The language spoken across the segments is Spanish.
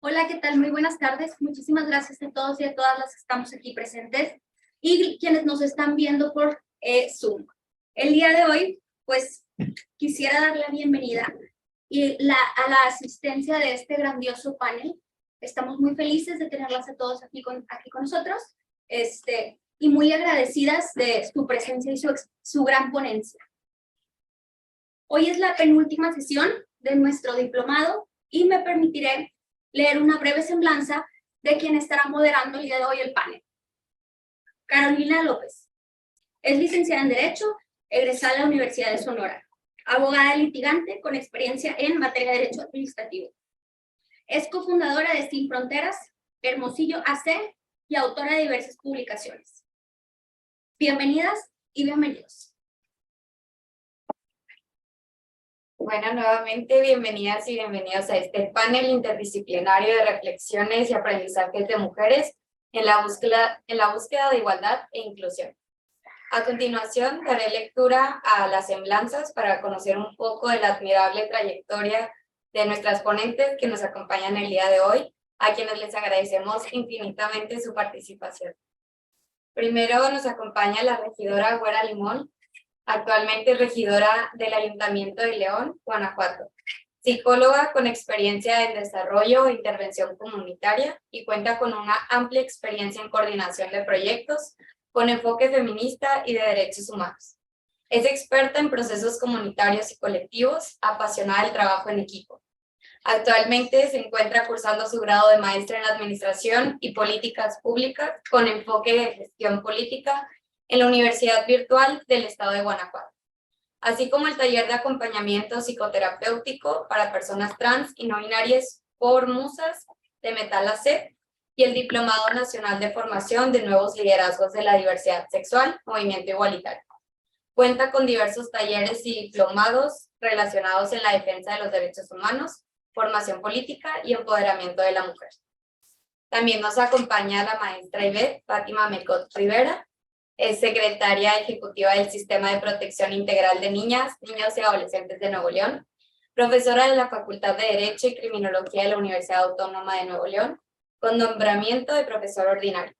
Hola, ¿qué tal? Muy buenas tardes. Muchísimas gracias a todos y a todas las que estamos aquí presentes y quienes nos están viendo por Zoom. El día de hoy, pues, quisiera dar la bienvenida a la asistencia de este grandioso panel. Estamos muy felices de tenerlas a todos aquí con nosotros y muy agradecidas de su presencia y su gran ponencia. Hoy es la penúltima sesión de nuestro diplomado y me permitiré leer una breve semblanza de quien estará moderando el día de hoy el panel. Carolina López. Es licenciada en Derecho, egresada de la Universidad de Sonora, abogada litigante con experiencia en materia de Derecho Administrativo. Es cofundadora de Sin Fronteras, Hermosillo AC y autora de diversas publicaciones. Bienvenidas y bienvenidos. Bueno, nuevamente bienvenidas y bienvenidos a este panel interdisciplinario de reflexiones y aprendizajes de mujeres en la búsqueda de igualdad e inclusión. A continuación, daré lectura a las semblanzas para conocer un poco de la admirable trayectoria de nuestras ponentes que nos acompañan el día de hoy, a quienes les agradecemos infinitamente su participación. Primero nos acompaña la regidora Güera Limón, actualmente regidora del Ayuntamiento de León, Guanajuato, psicóloga con experiencia en desarrollo e intervención comunitaria y cuenta con una amplia experiencia en coordinación de proyectos con enfoque feminista y de derechos humanos. Es experta en procesos comunitarios y colectivos, apasionada del trabajo en equipo. Actualmente se encuentra cursando su grado de maestra en Administración y Políticas Públicas con enfoque de gestión política en la Universidad Virtual del Estado de Guanajuato, así como el taller de acompañamiento psicoterapéutico para personas trans y no binarias por Musas de Metal AC y el Diplomado Nacional de Formación de Nuevos Liderazgos de la Diversidad Sexual, Movimiento Igualitario. Cuenta con diversos talleres y diplomados relacionados en la defensa de los derechos humanos, formación política y empoderamiento de la mujer. También nos acompaña la maestra Ivette Fátima Mecot Rivera. Es secretaria ejecutiva del Sistema de Protección Integral de Niñas, Niños y Adolescentes de Nuevo León, profesora de la Facultad de Derecho y Criminología de la Universidad Autónoma de Nuevo León, con nombramiento de profesor ordinario,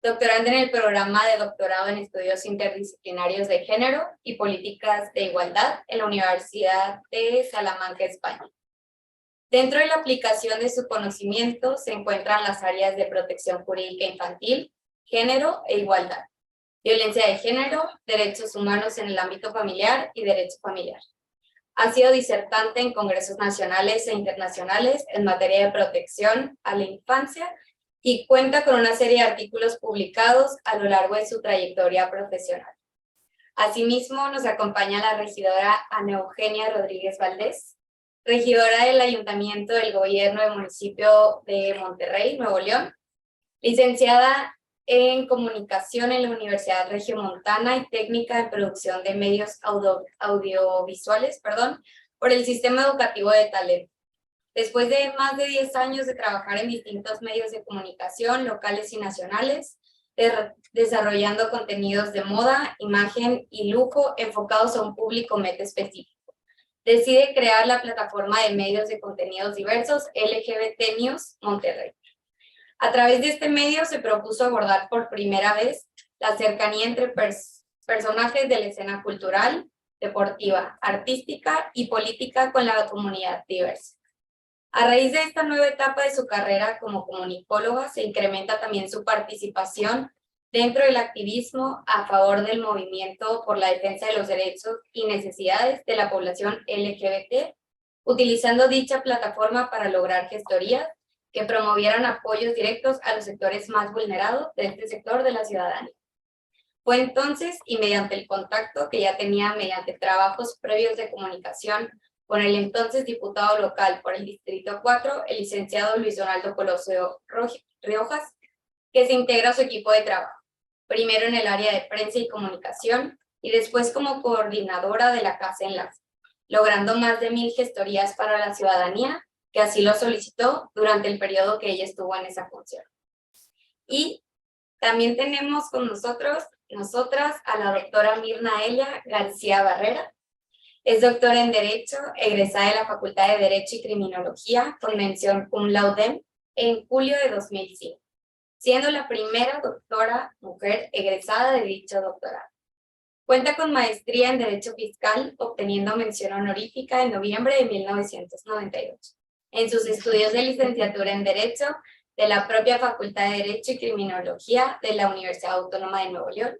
doctoranda en el programa de doctorado en estudios interdisciplinarios de género y políticas de igualdad en la Universidad de Salamanca, España. Dentro de la aplicación de su conocimiento se encuentran las áreas de protección jurídica infantil, género e igualdad, violencia de género, derechos humanos en el ámbito familiar y derecho familiar. Ha sido disertante en congresos nacionales e internacionales en materia de protección a la infancia y cuenta con una serie de artículos publicados a lo largo de su trayectoria profesional. Asimismo, nos acompaña la regidora Ana Eugenia Rodríguez Valdés, regidora del Ayuntamiento del Gobierno del Municipio de Monterrey, Nuevo León, licenciada en Comunicación en la Universidad Regiomontana y técnica en producción de medios audiovisuales, por el Sistema Educativo de Talento. Después de más de 10 años de trabajar en distintos medios de comunicación locales y nacionales, desarrollando contenidos de moda, imagen y lujo enfocados a un público meta específico, decide crear la plataforma de medios de contenidos diversos LGBT News Monterrey. A través de este medio se propuso abordar por primera vez la cercanía entre personajes de la escena cultural, deportiva, artística y política con la comunidad diversa. A raíz de esta nueva etapa de su carrera como comunicóloga, se incrementa también su participación dentro del activismo a favor del movimiento por la defensa de los derechos y necesidades de la población LGBT, utilizando dicha plataforma para lograr gestorías que promovieran apoyos directos a los sectores más vulnerados de este sector de la ciudadanía. Fue entonces, y mediante el contacto que ya tenía mediante trabajos previos de comunicación con el entonces diputado local por el Distrito 4, el licenciado Luis Donaldo Colosio Riojas, que se integra a su equipo de trabajo, primero en el área de prensa y comunicación y después como coordinadora de la Casa Enlace, logrando más de 1000 gestorías para la ciudadanía, que así lo solicitó durante el periodo que ella estuvo en esa función. Y también tenemos con nosotras, a la doctora Mirna Elia García Barrera. Es doctora en Derecho, egresada de la Facultad de Derecho y Criminología, con mención cum laude en julio de 2005, siendo la primera doctora mujer egresada de dicho doctorado. Cuenta con maestría en Derecho Fiscal, obteniendo mención honorífica en noviembre de 1998. En sus estudios de licenciatura en Derecho de la propia Facultad de Derecho y Criminología de la Universidad Autónoma de Nuevo León,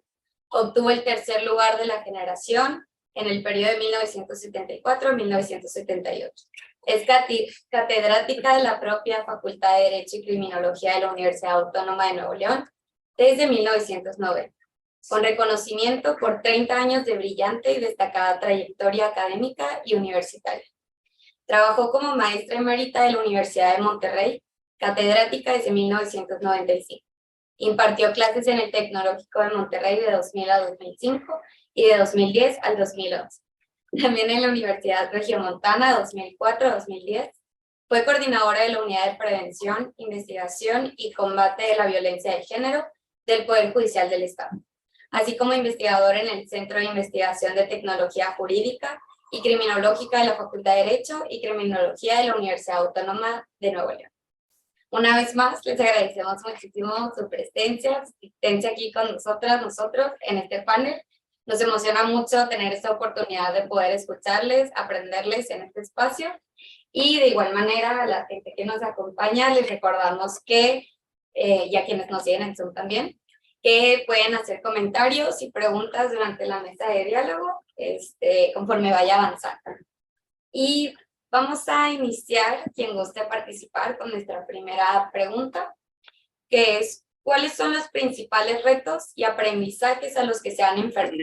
obtuvo el tercer lugar de la generación en el periodo de 1974 a 1978. Es catedrática de la propia Facultad de Derecho y Criminología de la Universidad Autónoma de Nuevo León desde 1990, con reconocimiento por 30 años de brillante y destacada trayectoria académica y universitaria. Trabajó como maestra emérita de la Universidad de Monterrey, catedrática desde 1995. Impartió clases en el Tecnológico de Monterrey de 2000 a 2005 y de 2010 al 2011. También en la Universidad Regiomontana 2004 a 2010. Fue coordinadora de la Unidad de Prevención, Investigación y Combate de la Violencia de Género del Poder Judicial del Estado, así como investigadora en el Centro de Investigación de Tecnología Jurídica y Criminológica de la Facultad de Derecho y Criminología de la Universidad Autónoma de Nuevo León. Una vez más, les agradecemos muchísimo su presencia, su asistencia aquí con nosotros en este panel. Nos emociona mucho tener esta oportunidad de poder escucharles, aprenderles en este espacio. Y de igual manera, a la gente que nos acompaña, les recordamos que, y a quienes nos siguen en Zoom también, que pueden hacer comentarios y preguntas durante la mesa de diálogo conforme vaya avanzando. Y vamos a iniciar, quien guste participar, con nuestra primera pregunta, que es: ¿cuáles son los principales retos y aprendizajes a los que se han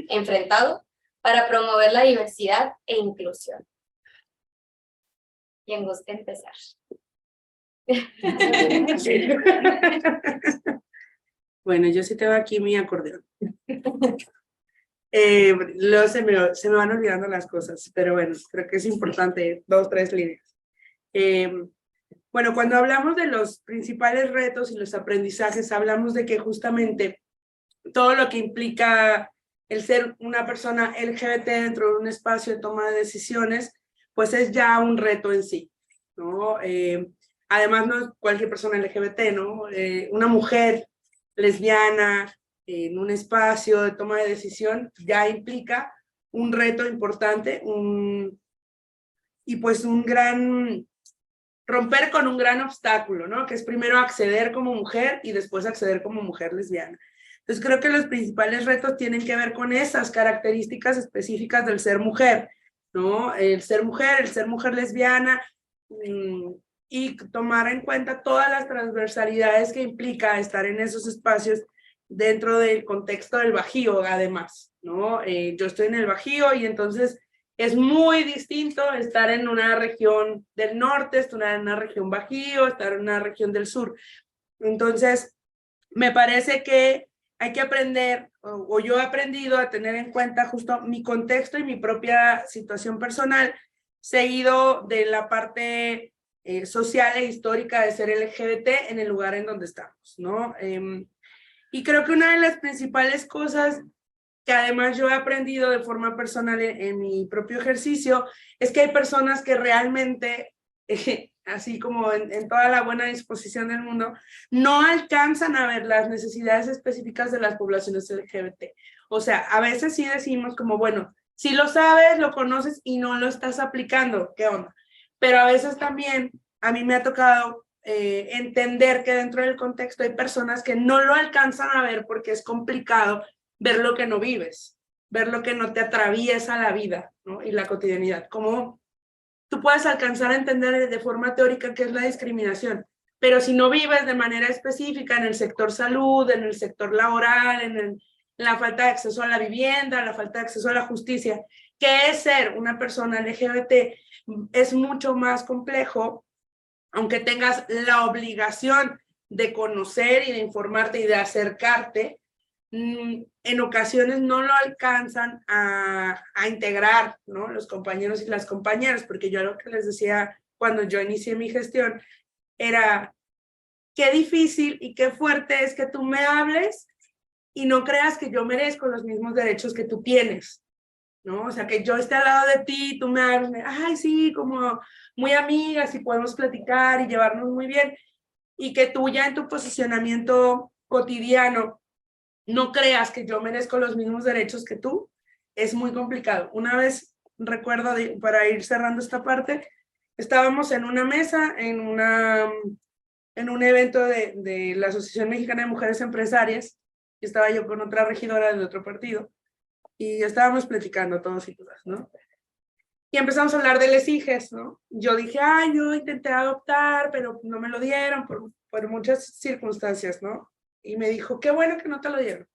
enfrentado para promover la diversidad e inclusión? Quien guste empezar. Bueno, yo sí tengo aquí mi acordeón. Luego se me van olvidando las cosas, pero bueno, creo que es importante, 2, 3 líneas. Bueno, cuando hablamos de los principales retos y los aprendizajes, hablamos de que justamente todo lo que implica el ser una persona LGBT dentro de un espacio de toma de decisiones, pues es ya un reto en sí, ¿no? Además, no es cualquier persona LGBT, ¿no? Una mujer lesbiana en un espacio de toma de decisión ya implica un reto importante, y pues romper con un gran obstáculo, ¿no? Que es primero acceder como mujer y después acceder como mujer lesbiana. Entonces creo que los principales retos tienen que ver con esas características específicas del ser mujer, ¿no? El ser mujer lesbiana, y tomar en cuenta todas las transversalidades que implica estar en esos espacios dentro del contexto del Bajío, además, ¿no? Yo estoy en el Bajío y entonces es muy distinto estar en una región del norte, estar en una región Bajío, estar en una región del sur. Entonces, me parece que hay que aprender, o yo he aprendido a tener en cuenta justo mi contexto y mi propia situación personal, seguido de la parte social e histórica de ser LGBT en el lugar en donde estamos, ¿no? Y creo que una de las principales cosas que además yo he aprendido de forma personal en mi propio ejercicio es que hay personas que realmente, así como en toda la buena disposición del mundo, no alcanzan a ver las necesidades específicas de las poblaciones LGBT. O sea, a veces sí decimos como, bueno, si lo sabes, lo conoces y no lo estás aplicando, ¿qué onda? Pero a veces también a mí me ha tocado entender que dentro del contexto hay personas que no lo alcanzan a ver porque es complicado ver lo que no vives, ver lo que no te atraviesa la vida, ¿no? Y la cotidianidad. Como tú puedes alcanzar a entender de forma teórica qué es la discriminación, pero si no vives de manera específica en el sector salud, en el sector laboral, en la falta de acceso a la vivienda, la falta de acceso a la justicia, ¿qué es ser una persona LGBT? Es mucho más complejo, aunque tengas la obligación de conocer y de informarte y de acercarte. En ocasiones no lo alcanzan a integrar, ¿no? Los compañeros y las compañeras, porque yo lo que les decía cuando yo inicié mi gestión era: qué difícil y qué fuerte es que tú me hables y no creas que yo merezco los mismos derechos que tú tienes, ¿no? O sea, que yo esté al lado de ti, tú me hables, ay, sí, como muy amigas y podemos platicar y llevarnos muy bien. y que tú ya en tu posicionamiento cotidiano no creas que yo merezco los mismos derechos que tú, es muy complicado. Una vez, recuerdo, para ir cerrando esta parte, estábamos en una mesa, en un evento de la Asociación Mexicana de Mujeres Empresarias, y estaba yo con otra regidora de otro partido, y estábamos platicando todos y todas, ¿no? Y empezamos a hablar de les hijes, ¿no? Yo dije, yo intenté adoptar, pero no me lo dieron por muchas circunstancias, ¿no? Y me dijo, qué bueno que no te lo dieron.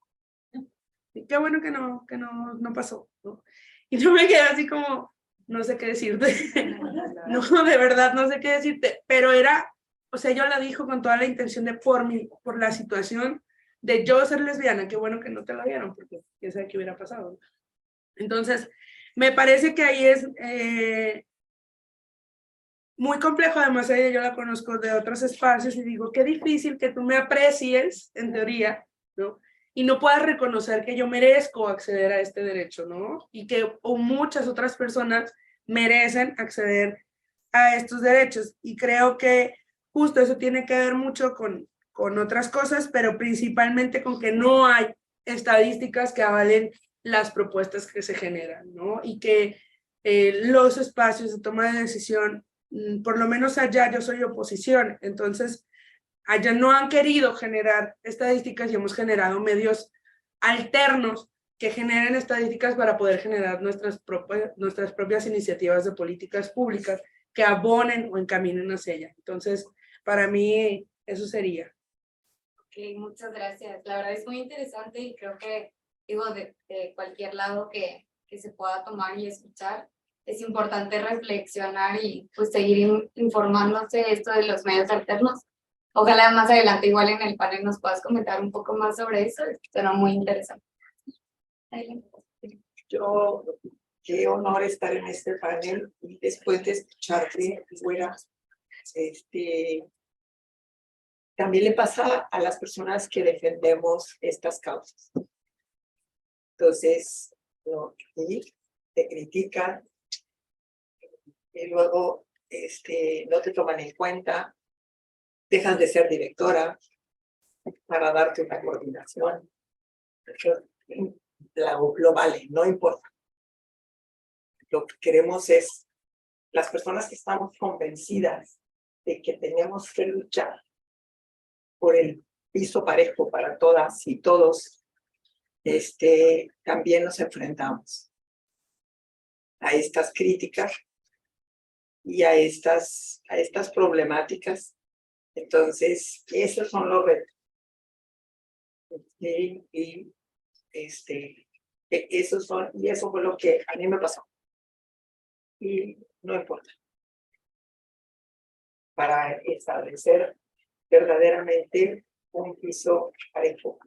Y qué bueno que no pasó, ¿no? Y yo me quedé así como, no sé qué decirte. No, de verdad, no sé qué decirte. Pero era, o sea, yo la dijo con toda la intención de por la situación de yo ser lesbiana, qué bueno que no te lo dieron, porque quién sabe qué hubiera pasado, ¿no? Entonces, me parece que ahí es muy complejo. Además, ella yo la conozco de otros espacios y digo, qué difícil que tú me aprecies, en teoría, ¿no? Y no puedas reconocer que yo merezco acceder a este derecho, ¿no? Y que muchas otras personas merecen acceder a estos derechos. Y creo que justo eso tiene que ver mucho con otras cosas, pero principalmente con que no hay estadísticas que avalen las propuestas que se generan, ¿no? Y que los espacios de toma de decisión, por lo menos allá yo soy oposición, entonces allá no han querido generar estadísticas y hemos generado medios alternos que generen estadísticas para poder generar nuestras propias iniciativas de políticas públicas que abonen o encaminen hacia ella. Entonces, para mí, eso sería. Ok, muchas gracias. La verdad es muy interesante y creo que, digo, de cualquier lado que se pueda tomar y escuchar, es importante reflexionar y pues seguir informándose esto de los medios alternos. Ojalá más adelante igual en el panel nos puedas comentar un poco más sobre eso, será muy interesante. Yo, qué honor estar en este panel y después de escucharte, fuera, también le pasa a las personas que defendemos estas causas. Entonces, no, y te critican y luego no te toman en cuenta, dejan de ser directora para darte una coordinación. Lo vale, no importa. Lo que queremos es las personas que estamos convencidas de que tenemos que luchar por el piso parejo para todas y todos, también nos enfrentamos a estas críticas y a estas problemáticas. Entonces, esos son los retos. Eso fue lo que a mí me pasó. Y no importa. Para establecer verdaderamente un piso parejo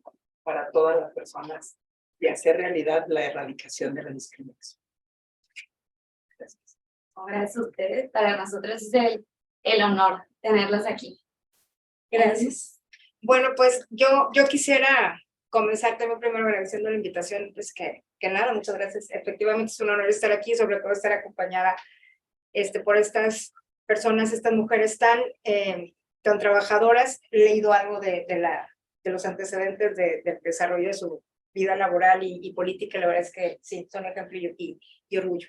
para todas las personas y hacer realidad la erradicación de la discriminación. Gracias. Gracias a ustedes. Para nosotros es el honor tenerlos aquí. Gracias. Bueno, pues yo quisiera comenzar también primero agradeciendo la invitación, pues que nada, muchas gracias. Efectivamente es un honor estar aquí, sobre todo estar acompañada por estas personas, estas mujeres tan trabajadoras. He leído algo de los antecedentes del desarrollo de su vida laboral y política. La verdad es que sí, son ejemplo y orgullo.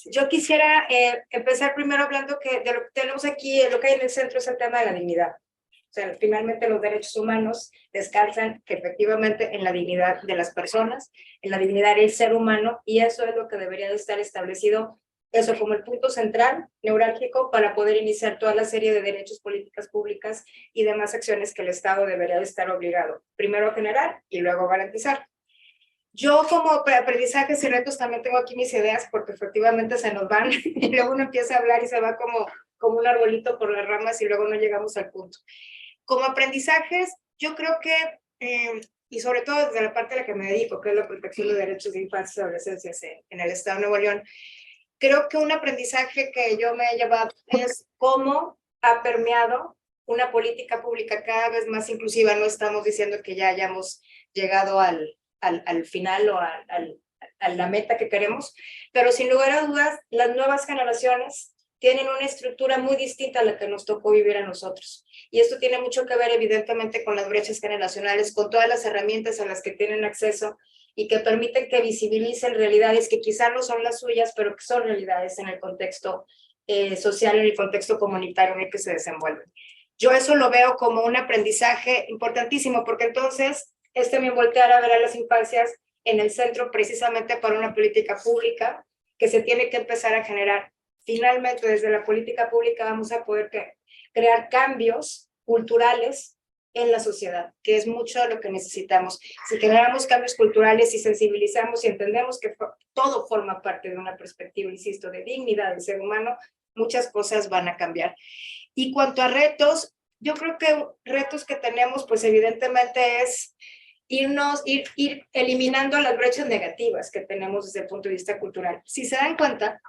Yo quisiera empezar primero hablando que de lo que tenemos aquí, lo que hay en el centro es el tema de la dignidad. O sea, finalmente los derechos humanos descansan que efectivamente en la dignidad de las personas, en la dignidad del ser humano, y eso es lo que debería de estar establecido, eso como el punto central, neurálgico, para poder iniciar toda la serie de derechos, políticas públicas y demás acciones que el Estado debería de estar obligado, primero a generar y luego a garantizar. Yo como aprendizajes y retos también tengo aquí mis ideas porque efectivamente se nos van y luego uno empieza a hablar y se va como un arbolito por las ramas y luego no llegamos al punto. Como aprendizajes, yo creo que, y sobre todo desde la parte a la que me dedico, que es la protección de derechos de infancia y adolescencias en el Estado de Nuevo León, creo que un aprendizaje que yo me he llevado es cómo ha permeado una política pública cada vez más inclusiva. No estamos diciendo que ya hayamos llegado al final o a la meta que queremos, pero sin lugar a dudas, las nuevas generaciones tienen una estructura muy distinta a la que nos tocó vivir a nosotros. Y esto tiene mucho que ver, evidentemente, con las brechas generacionales, con todas las herramientas a las que tienen acceso y que permiten que visibilicen realidades que quizá no son las suyas, pero que son realidades en el contexto social, en el contexto comunitario en el que se desenvuelven. Yo eso lo veo como un aprendizaje importantísimo, porque entonces es también voltear a ver a las infancias en el centro precisamente para una política pública que se tiene que empezar a generar. Finalmente, desde la política pública vamos a poder crear cambios culturales en la sociedad, que es mucho lo que necesitamos. Si generamos cambios culturales y sensibilizamos y entendemos que todo forma parte de una perspectiva, insisto, de dignidad del ser humano, muchas cosas van a cambiar. Y cuanto a retos, yo creo que retos que tenemos, pues evidentemente es ir eliminando las brechas negativas que tenemos desde el punto de vista cultural. Si se dan cuenta,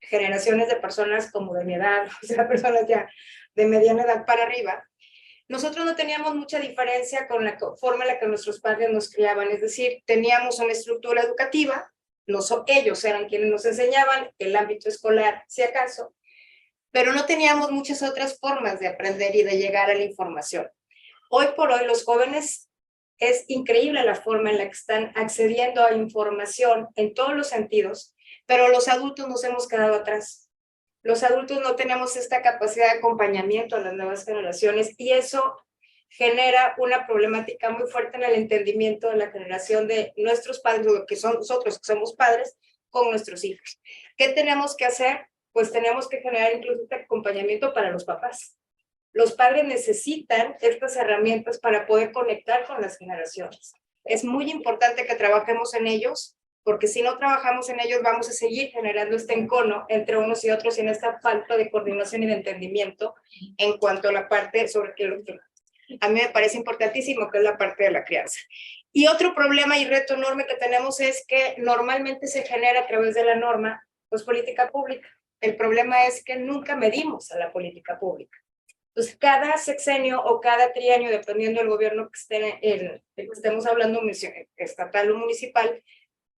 generaciones de personas como de mi edad, o sea, personas ya de mediana edad para arriba, nosotros no teníamos mucha diferencia con la forma en la que nuestros padres nos criaban, es decir, teníamos una estructura educativa, ellos eran quienes nos enseñaban, el ámbito escolar, si acaso, pero no teníamos muchas otras formas de aprender y de llegar a la información. Hoy por hoy los jóvenes, es increíble la forma en la que están accediendo a información en todos los sentidos, pero los adultos nos hemos quedado atrás. Los adultos no tenemos esta capacidad de acompañamiento a las nuevas generaciones y eso genera una problemática muy fuerte en el entendimiento de la generación de nuestros padres, o que son nosotros que somos padres, con nuestros hijos. ¿Qué tenemos que hacer? Pues tenemos que generar incluso este acompañamiento para los papás. Los padres necesitan estas herramientas para poder conectar con las generaciones. Es muy importante que trabajemos en ellos, porque si no trabajamos en ellos vamos a seguir generando este encono entre unos y otros y en esta falta de coordinación y de entendimiento en cuanto a la parte sobre que a mí me parece importantísimo, que es la parte de la crianza. Y otro problema y reto enorme que tenemos es que normalmente se genera a través de la norma, pues política pública. El problema es que nunca medimos a la política pública. Entonces, cada sexenio o cada trienio, dependiendo del gobierno que estemos hablando, estatal o municipal,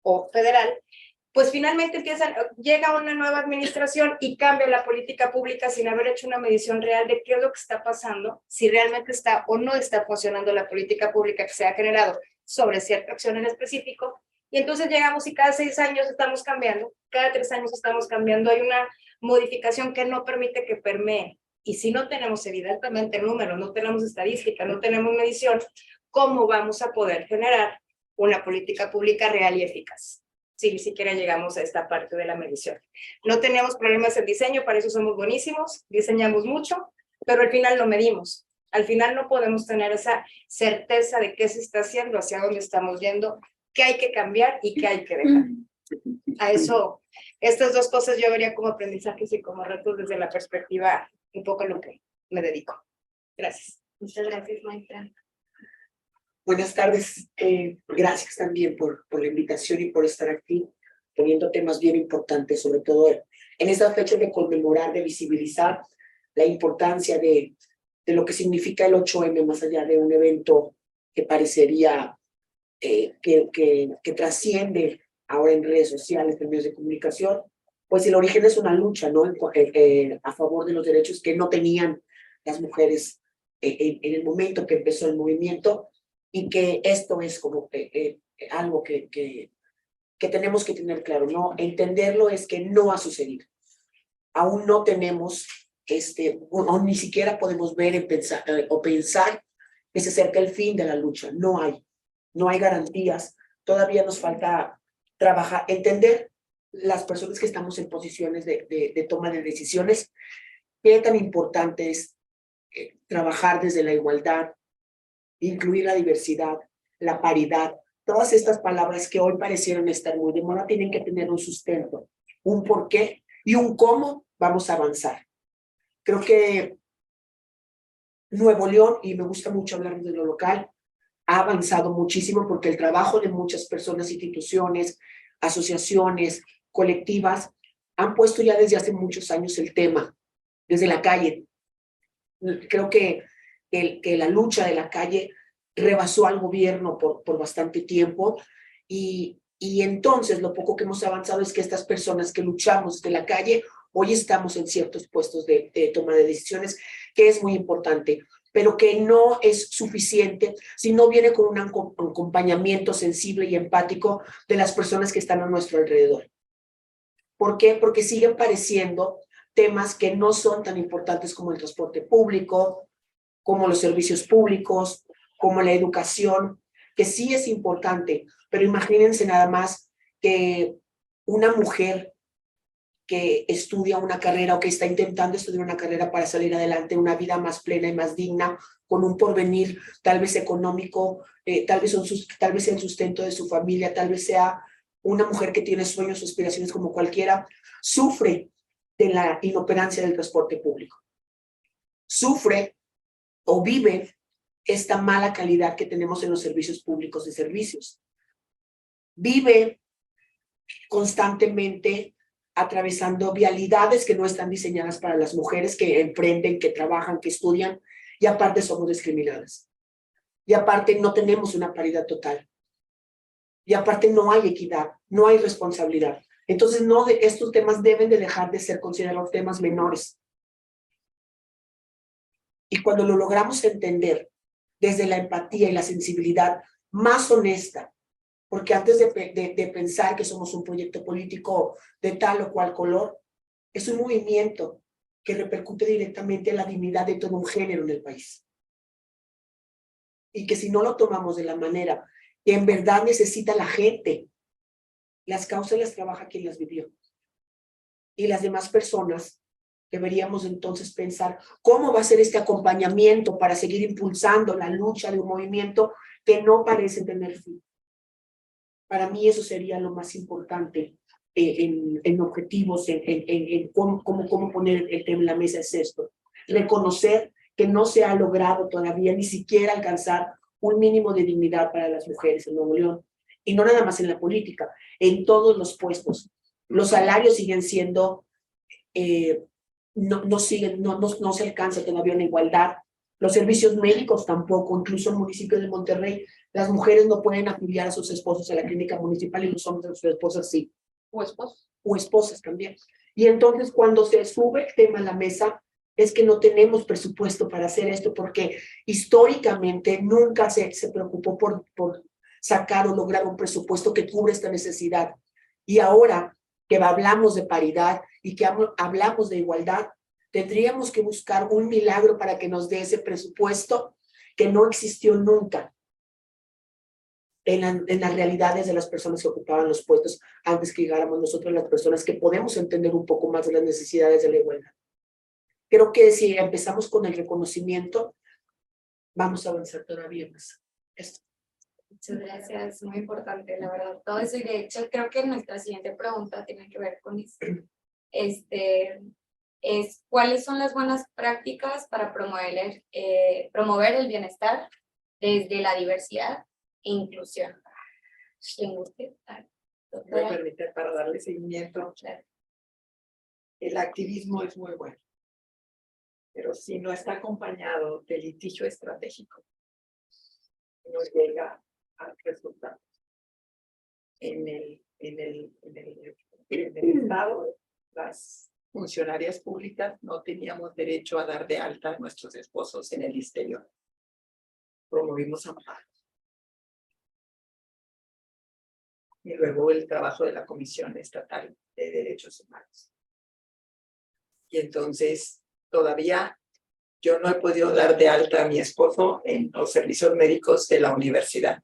o federal, pues finalmente llega una nueva administración y cambia la política pública sin haber hecho una medición real de qué es lo que está pasando, si realmente está o no está funcionando la política pública que se ha generado sobre cierta acción en específico, y entonces llegamos y cada 6 años estamos cambiando, cada 3 años estamos cambiando, hay una modificación que no permite que permee, y si no tenemos evidentemente números, no tenemos estadística, no tenemos medición, ¿cómo vamos a poder generar una política pública real y eficaz? Si ni siquiera llegamos a esta parte de la medición. No tenemos problemas en diseño, para eso somos buenísimos, diseñamos mucho, pero al final no medimos. Al final no podemos tener esa certeza de qué se está haciendo, hacia dónde estamos yendo, qué hay que cambiar y qué hay que dejar. A eso, estas dos cosas yo vería como aprendizajes y como retos desde la perspectiva un poco a lo que me dedico. Gracias. Muchas gracias, maestra. Buenas tardes. Gracias también por la invitación y por estar aquí, poniendo temas bien importantes, sobre todo en esta fecha de conmemorar, de visibilizar la importancia de lo que significa el 8M, más allá de un evento que parecería que trasciende ahora en redes sociales, en medios de comunicación. Pues el origen es una lucha, ¿no? A favor de los derechos que no tenían las mujeres en el momento que empezó el movimiento, y que esto es como algo que tenemos que tener claro, ¿no? Entenderlo es que no ha sucedido. Aún no tenemos, aún ni siquiera podemos ver pensar que se acerca el fin de la lucha. No hay garantías. Todavía nos falta trabajar, entender las personas que estamos en posiciones de toma de decisiones, qué tan importante es trabajar desde la igualdad, incluir la diversidad, la paridad. Todas estas palabras que hoy parecieron estar muy de moda tienen que tener un sustento, un porqué y un cómo vamos a avanzar. Creo que Nuevo León, y me gusta mucho hablar de lo local, ha avanzado muchísimo porque el trabajo de muchas personas, instituciones, asociaciones, colectivas, han puesto ya desde hace muchos años el tema, desde la calle. Creo que la lucha de la calle rebasó al gobierno por bastante tiempo, y entonces lo poco que hemos avanzado es que estas personas que luchamos de la calle hoy estamos en ciertos puestos de toma de decisiones, que es muy importante, pero que no es suficiente si no viene con un acompañamiento sensible y empático de las personas que están a nuestro alrededor. ¿Por qué? Porque siguen pareciendo temas que no son tan importantes como el transporte público, como los servicios públicos, como la educación, que sí es importante, pero imagínense nada más que una mujer que estudia una carrera o que está intentando estudiar una carrera para salir adelante, una vida más plena y más digna, con un porvenir tal vez económico, tal vez sea el sustento de su familia, tal vez sea una mujer que tiene sueños o aspiraciones como cualquiera, sufre de la inoperancia del transporte público. Sufre o vive esta mala calidad que tenemos en los servicios públicos de servicios. Vive constantemente atravesando vialidades que no están diseñadas para las mujeres que emprenden, que trabajan, que estudian, y aparte somos discriminadas. Y aparte no tenemos una paridad total. Y aparte no hay equidad, no hay responsabilidad. Entonces estos temas deben de dejar de ser considerados temas menores. Y cuando lo logramos entender desde la empatía y la sensibilidad más honesta, porque antes de pensar que somos un proyecto político de tal o cual color, es un movimiento que repercute directamente en la dignidad de todo un género en el país. Y que si no lo tomamos de la manera que en verdad necesita la gente, las causas las trabaja quien las vivió. Y las demás personas deberíamos entonces pensar cómo va a ser este acompañamiento para seguir impulsando la lucha de un movimiento que no parece tener fin. Para mí eso sería lo más importante en objetivos, en cómo poner el tema en la mesa, es esto. Reconocer que no se ha logrado todavía ni siquiera alcanzar un mínimo de dignidad para las mujeres en Nuevo León. Y no nada más en la política, en todos los puestos. Los salarios siguen siendo, no se alcanza todavía una igualdad. Los servicios médicos tampoco, incluso en el municipio de Monterrey, las mujeres no pueden afiliar a sus esposos a la clínica municipal y los hombres a sus esposas sí. O esposos. O esposas también. Y entonces cuando se sube el tema a la mesa, es que no tenemos presupuesto para hacer esto, porque históricamente nunca se preocupó por sacar o lograr un presupuesto que cubra esta necesidad. Y ahora que hablamos de paridad y que hablamos de igualdad, tendríamos que buscar un milagro para que nos dé ese presupuesto que no existió nunca en las realidades de las personas que ocupaban los puestos antes que llegáramos nosotros, las personas que podemos entender un poco más de las necesidades de la igualdad. Creo que si empezamos con el reconocimiento, vamos a avanzar todavía más. Esto. Muchas gracias, muy importante, la verdad, todo eso. Y de hecho, creo que nuestra siguiente pregunta tiene que ver con esto. ¿Cuáles son las buenas prácticas para promover el bienestar desde la diversidad e inclusión? Me permite para darle seguimiento. Claro. El activismo es muy bueno, pero si no está acompañado de litigio estratégico, no llega al resultado. En el Estado, las funcionarias públicas no teníamos derecho a dar de alta a nuestros esposos en el exterior. Promovimos amparos. Y luego el trabajo de la Comisión Estatal de Derechos Humanos. Y entonces todavía yo no he podido dar de alta a mi esposo en los servicios médicos de la universidad.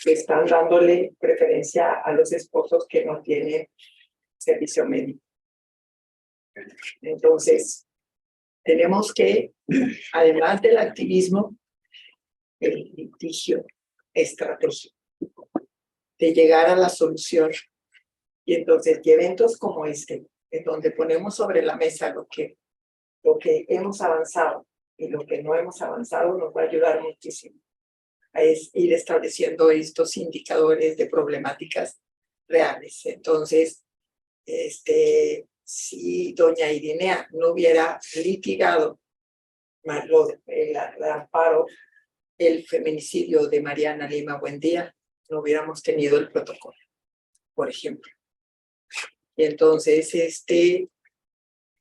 Están dándole preferencia a los esposos que no tienen servicio médico. Entonces, tenemos que, además del activismo, el litigio estratégico, de llegar a la solución. Y entonces, y eventos como este, en donde ponemos sobre la mesa lo que hemos avanzado y lo que no hemos avanzado, nos va a ayudar muchísimo a ir estableciendo estos indicadores de problemáticas reales. Entonces, si doña Irinea no hubiera litigado el amparo, el feminicidio de Mariana Lima Buendía, no hubiéramos tenido el protocolo, por ejemplo. Y entonces,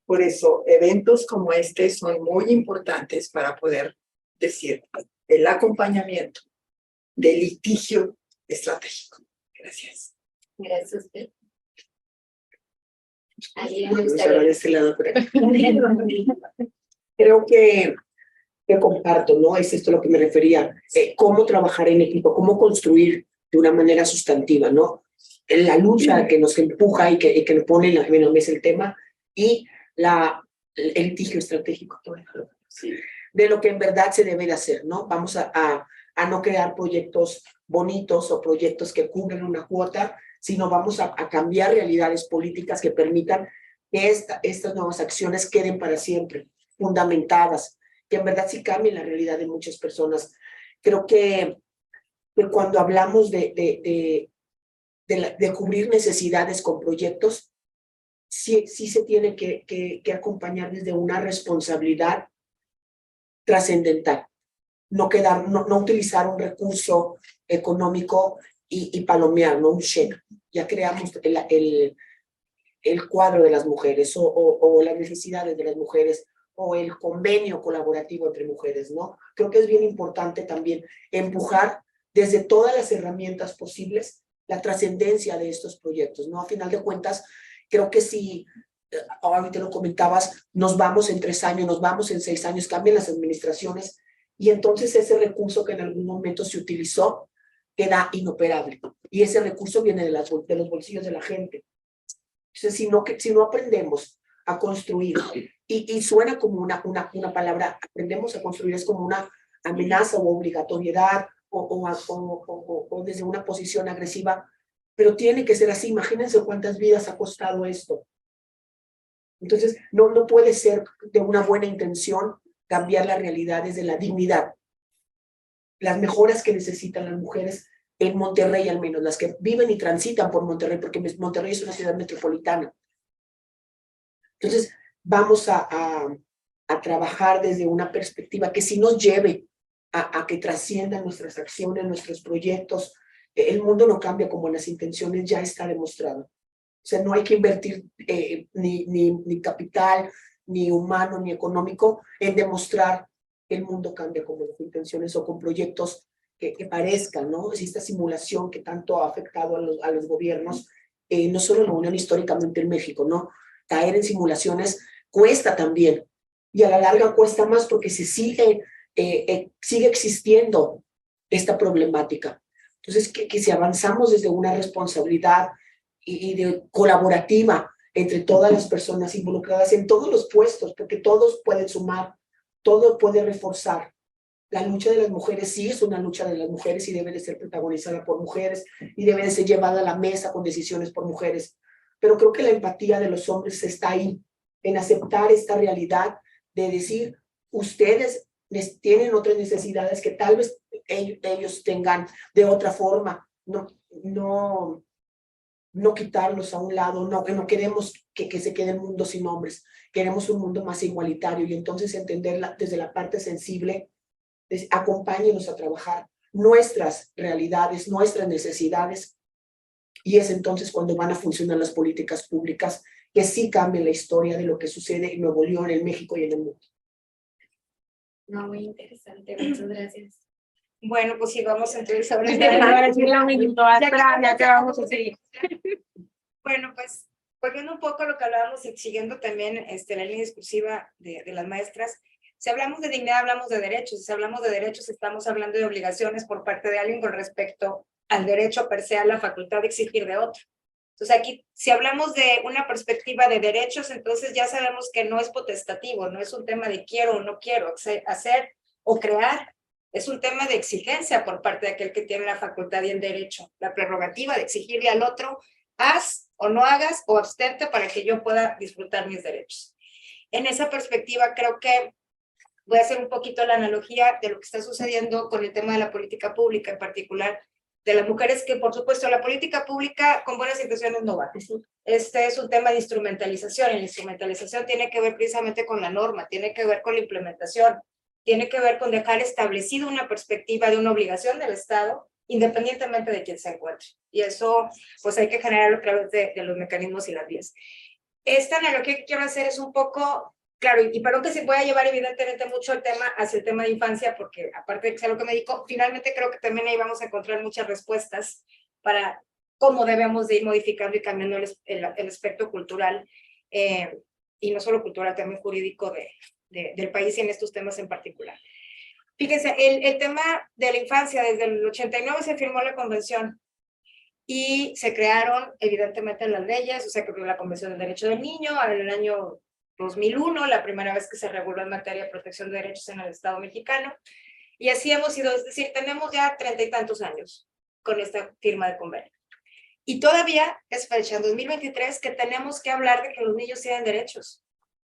por eso, eventos como este son muy importantes para poder decir el acompañamiento del litigio estratégico. Gracias. Gracias a usted. ¿Alguien le Vamos a gustaría? hablar de este lado, pero creo que comparto, ¿no? Es esto a lo que me refería. Cómo trabajar en equipo, cómo construir de una manera sustantiva, ¿no? La lucha que nos empuja y que nos pone en la mesa el tema y el litigio estratégico. Sí. De lo que en verdad se debe de hacer, ¿no? Vamos a no crear proyectos bonitos o proyectos que cubren una cuota, sino vamos a cambiar realidades políticas que permitan que estas nuevas acciones queden para siempre, fundamentadas, que en verdad sí cambien la realidad de muchas personas. Creo que cuando hablamos de cubrir necesidades con proyectos, sí se tiene que acompañar desde una responsabilidad trascendental. No utilizar un recurso económico y palomear, no un cheque. Ya creamos el cuadro de las mujeres o las necesidades de las mujeres o el convenio colaborativo entre mujeres, ¿no? Creo que es bien importante también empujar desde todas las herramientas posibles la trascendencia de estos proyectos, ¿no? A final de cuentas, creo que si, ahorita lo comentabas, nos vamos en 3 años, nos vamos en 6 años, cambian las administraciones y entonces ese recurso que en algún momento se utilizó queda inoperable y ese recurso viene de los bolsillos de la gente. Entonces, si no aprendemos a construir, y suena como una palabra, aprendemos a construir, es como una amenaza o obligatoriedad o desde una posición agresiva, pero tiene que ser así. Imagínense cuántas vidas ha costado esto. Entonces, no puede ser de una buena intención cambiar la realidad desde la dignidad. Las mejoras que necesitan las mujeres en Monterrey, al menos, las que viven y transitan por Monterrey, porque Monterrey es una ciudad metropolitana. Entonces, vamos a trabajar desde una perspectiva que sí nos lleve a que trasciendan nuestras acciones, nuestros proyectos. El mundo no cambia como las intenciones, ya está demostrado. O sea, no hay que invertir ni capital, ni humano, ni económico en demostrar que el mundo cambia como las intenciones o con proyectos que parezcan, ¿no? Es esta simulación que tanto ha afectado a los gobiernos, no solo en la Unión, históricamente en México, ¿no? Caer en simulaciones cuesta también, y a la larga cuesta más porque sigue existiendo esta problemática. Entonces, que si avanzamos desde una responsabilidad y colaborativa entre todas las personas involucradas en todos los puestos, porque todos pueden sumar, todo puede reforzar. La lucha de las mujeres sí es una lucha de las mujeres y debe de ser protagonizada por mujeres y debe de ser llevada a la mesa con decisiones por mujeres. Pero creo que la empatía de los hombres está ahí, en aceptar esta realidad de decir, ustedes tienen otras necesidades que tal vez ellos tengan de otra forma, no quitarlos a un lado, no queremos que se quede el mundo sin hombres, queremos un mundo más igualitario y entonces entenderla desde la parte sensible, acompáñenos a trabajar nuestras realidades, nuestras necesidades y es entonces cuando van a funcionar las políticas públicas que sí cambien la historia de lo que sucede en Nuevo León, en México y en el mundo. No, muy interesante, muchas gracias. Bueno, pues sí, vamos entonces ahora. Ya que vamos a seguir. Bueno, pues volviendo un poco a lo que hablábamos y siguiendo también la línea discursiva de las maestras, si hablamos de dignidad, hablamos de derechos. Si hablamos de derechos, estamos hablando de obligaciones por parte de alguien con respecto al derecho per se, a la facultad de exigir de otro. Entonces aquí, si hablamos de una perspectiva de derechos, entonces ya sabemos que no es potestativo, no es un tema de quiero o no quiero hacer o crear. Es un tema de exigencia por parte de aquel que tiene la facultad y el derecho, la prerrogativa de exigirle al otro, haz o no hagas o abstente para que yo pueda disfrutar mis derechos. En esa perspectiva creo que voy a hacer un poquito la analogía de lo que está sucediendo con el tema de la política pública, en particular de las mujeres, que por supuesto la política pública con buenas intenciones no va. Este es un tema de instrumentalización, y la instrumentalización tiene que ver precisamente con la norma, tiene que ver con la implementación, tiene que ver con dejar establecido una perspectiva de una obligación del Estado independientemente de quién se encuentre. Y eso, pues hay que generarlo a través de los mecanismos y las vías. Esta analogía que quiero hacer es un poco, claro, y perdón que se voy a llevar evidentemente mucho el tema hacia el tema de infancia, porque aparte de que sea lo que me dedico, finalmente creo que también ahí vamos a encontrar muchas respuestas para cómo debemos de ir modificando y cambiando el aspecto cultural, y no solo cultural, también jurídico del país y en estos temas en particular. Fíjense, el tema de la infancia, desde el 89 se firmó la convención y se crearon evidentemente las leyes, o sea, que la Convención del Derecho del Niño, en el año 2001, la primera vez que se reguló en materia de protección de derechos en el Estado mexicano, y así hemos ido, es decir, tenemos ya 30 y tantos años con esta firma de convenio. Y todavía es fecha, en 2023, que tenemos que hablar de que los niños tienen derechos.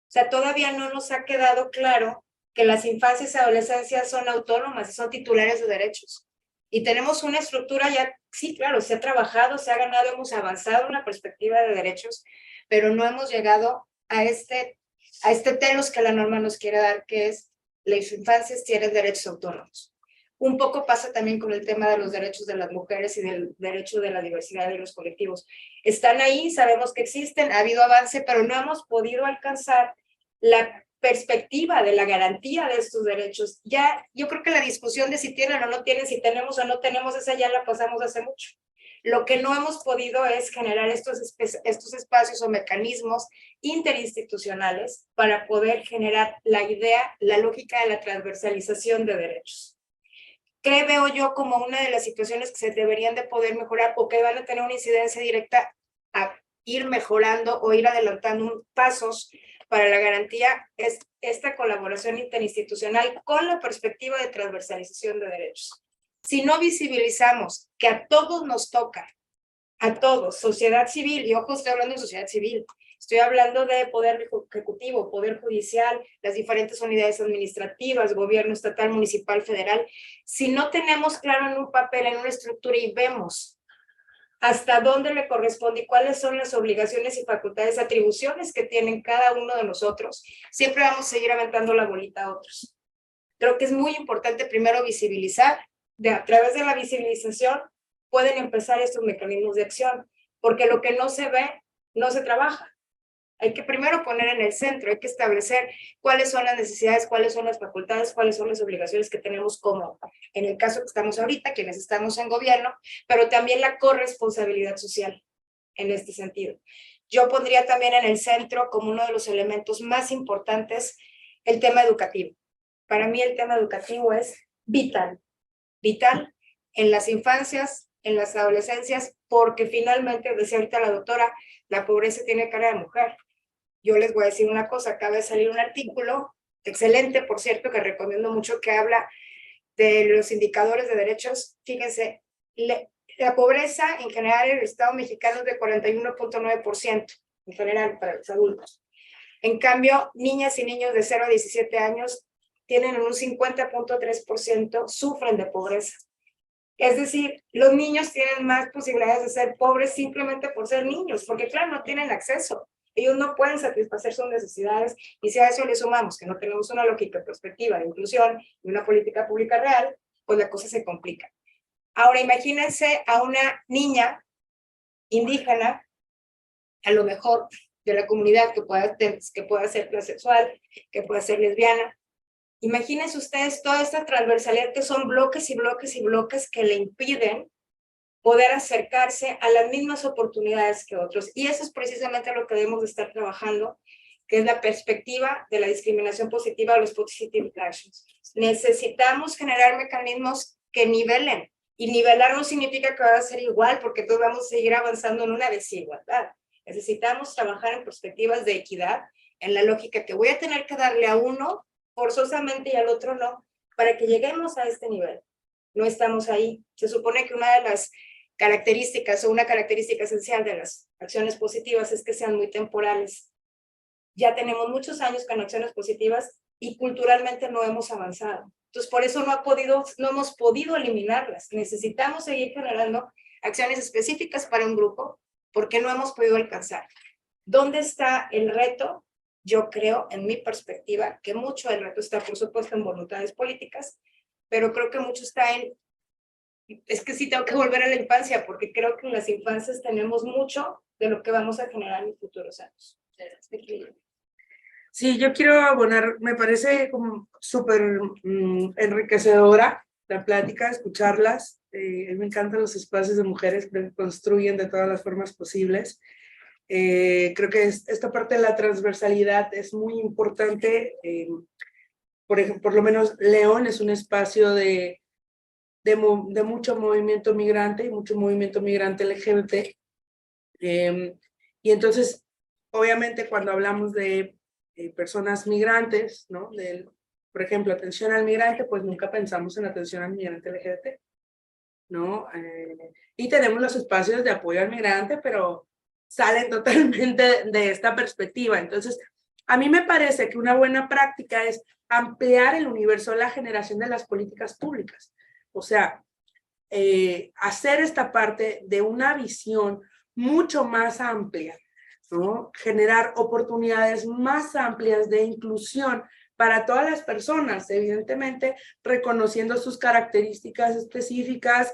O sea, todavía no nos ha quedado claro que las infancias y adolescencias son autónomas y son titulares de derechos. Y tenemos una estructura ya, sí, claro, se ha trabajado, se ha ganado, hemos avanzado en la perspectiva de derechos, pero no hemos llegado a este telos que la norma nos quiere dar, que es las infancias tienen derechos autónomos. Un poco pasa también con el tema de los derechos de las mujeres y del derecho de la diversidad de los colectivos. Están ahí, sabemos que existen, ha habido avance, pero no hemos podido alcanzar la perspectiva de la garantía de estos derechos. Ya, yo creo que la discusión de si tienen o no tienen, si tenemos o no tenemos, esa ya la pasamos hace mucho. Lo que no hemos podido es generar estos espacios o mecanismos interinstitucionales para poder generar la idea, la lógica de la transversalización de derechos. ¿Qué veo yo como una de las situaciones que se deberían de poder mejorar o que van a tener una incidencia directa a ir mejorando o ir adelantando pasos para la garantía? Es esta colaboración interinstitucional con la perspectiva de transversalización de derechos. Si no visibilizamos que a todos nos toca, a todos, sociedad civil, y ojo, estoy hablando de sociedad civil, estoy hablando de poder ejecutivo, poder judicial, las diferentes unidades administrativas, gobierno estatal, municipal, federal. Si no tenemos claro en un papel, en una estructura y vemos hasta dónde le corresponde y cuáles son las obligaciones y facultades, atribuciones que tienen cada uno de nosotros, siempre vamos a seguir aventando la bolita a otros. Creo que es muy importante primero visibilizar, a través de la visibilización pueden empezar estos mecanismos de acción, porque lo que no se ve, no se trabaja. Hay que primero poner en el centro, hay que establecer cuáles son las necesidades, cuáles son las facultades, cuáles son las obligaciones que tenemos como, en el caso que estamos ahorita, quienes estamos en gobierno, pero también la corresponsabilidad social en este sentido. Yo pondría también en el centro como uno de los elementos más importantes el tema educativo. Para mí el tema educativo es vital, vital en las infancias, en las adolescencias, porque finalmente, decía ahorita la doctora, la pobreza tiene cara de mujer. Yo les voy a decir una cosa, acaba de salir un artículo, excelente, por cierto, que recomiendo mucho, que habla de los indicadores de derechos. Fíjense, la pobreza en general en el Estado mexicano es de 41.9%, en general para los adultos. En cambio, niñas y niños de 0 a 17 años tienen un 50.3%, sufren de pobreza. Es decir, los niños tienen más posibilidades de ser pobres simplemente por ser niños, porque claro, no tienen acceso. Ellos no pueden satisfacer sus necesidades, y si a eso le sumamos que no tenemos una lógica perspectiva de inclusión y una política pública real, pues la cosa se complica. Ahora imagínense a una niña indígena, a lo mejor de la comunidad que pueda ser transexual, que pueda ser lesbiana. Imagínense ustedes toda esta transversalidad que son bloques y bloques y bloques que le impiden poder acercarse a las mismas oportunidades que otros. Y eso es precisamente lo que debemos de estar trabajando, que es la perspectiva de la discriminación positiva, los positive actions. Necesitamos generar mecanismos que nivelen. Y nivelar no significa que va a ser igual, porque todos vamos a seguir avanzando en una desigualdad. Necesitamos trabajar en perspectivas de equidad, en la lógica que voy a tener que darle a uno forzosamente y al otro no, para que lleguemos a este nivel. No estamos ahí. Se supone que una de las características o una característica esencial de las acciones positivas es que sean muy temporales. Ya tenemos muchos años con acciones positivas y culturalmente no hemos avanzado. Entonces, por eso no hemos podido eliminarlas. Necesitamos seguir generando acciones específicas para un grupo porque no hemos podido alcanzar. ¿Dónde está el reto? Yo creo, en mi perspectiva, que mucho del reto está, por supuesto, en voluntades políticas, pero creo que mucho está en es que sí tengo que volver a la infancia, porque creo que en las infancias tenemos mucho de lo que vamos a generar en los futuros años. Sí, yo quiero abonar, me parece como súper enriquecedora la plática, escucharlas. Me encantan los espacios de mujeres que construyen de todas las formas posibles. Creo que esta parte de la transversalidad es muy importante. Por ejemplo, por lo menos León es un espacio de mucho movimiento migrante y mucho movimiento migrante LGBT. Y entonces, obviamente, cuando hablamos de personas migrantes, ¿no? Por ejemplo, atención al migrante, pues nunca pensamos en atención al migrante LGBT, ¿no? Y tenemos los espacios de apoyo al migrante, pero salen totalmente de esta perspectiva. Entonces, a mí me parece que una buena práctica es ampliar el universo de la generación de las políticas públicas. O sea, hacer esta parte de una visión mucho más amplia, ¿no? Generar oportunidades más amplias de inclusión para todas las personas, evidentemente reconociendo sus características específicas,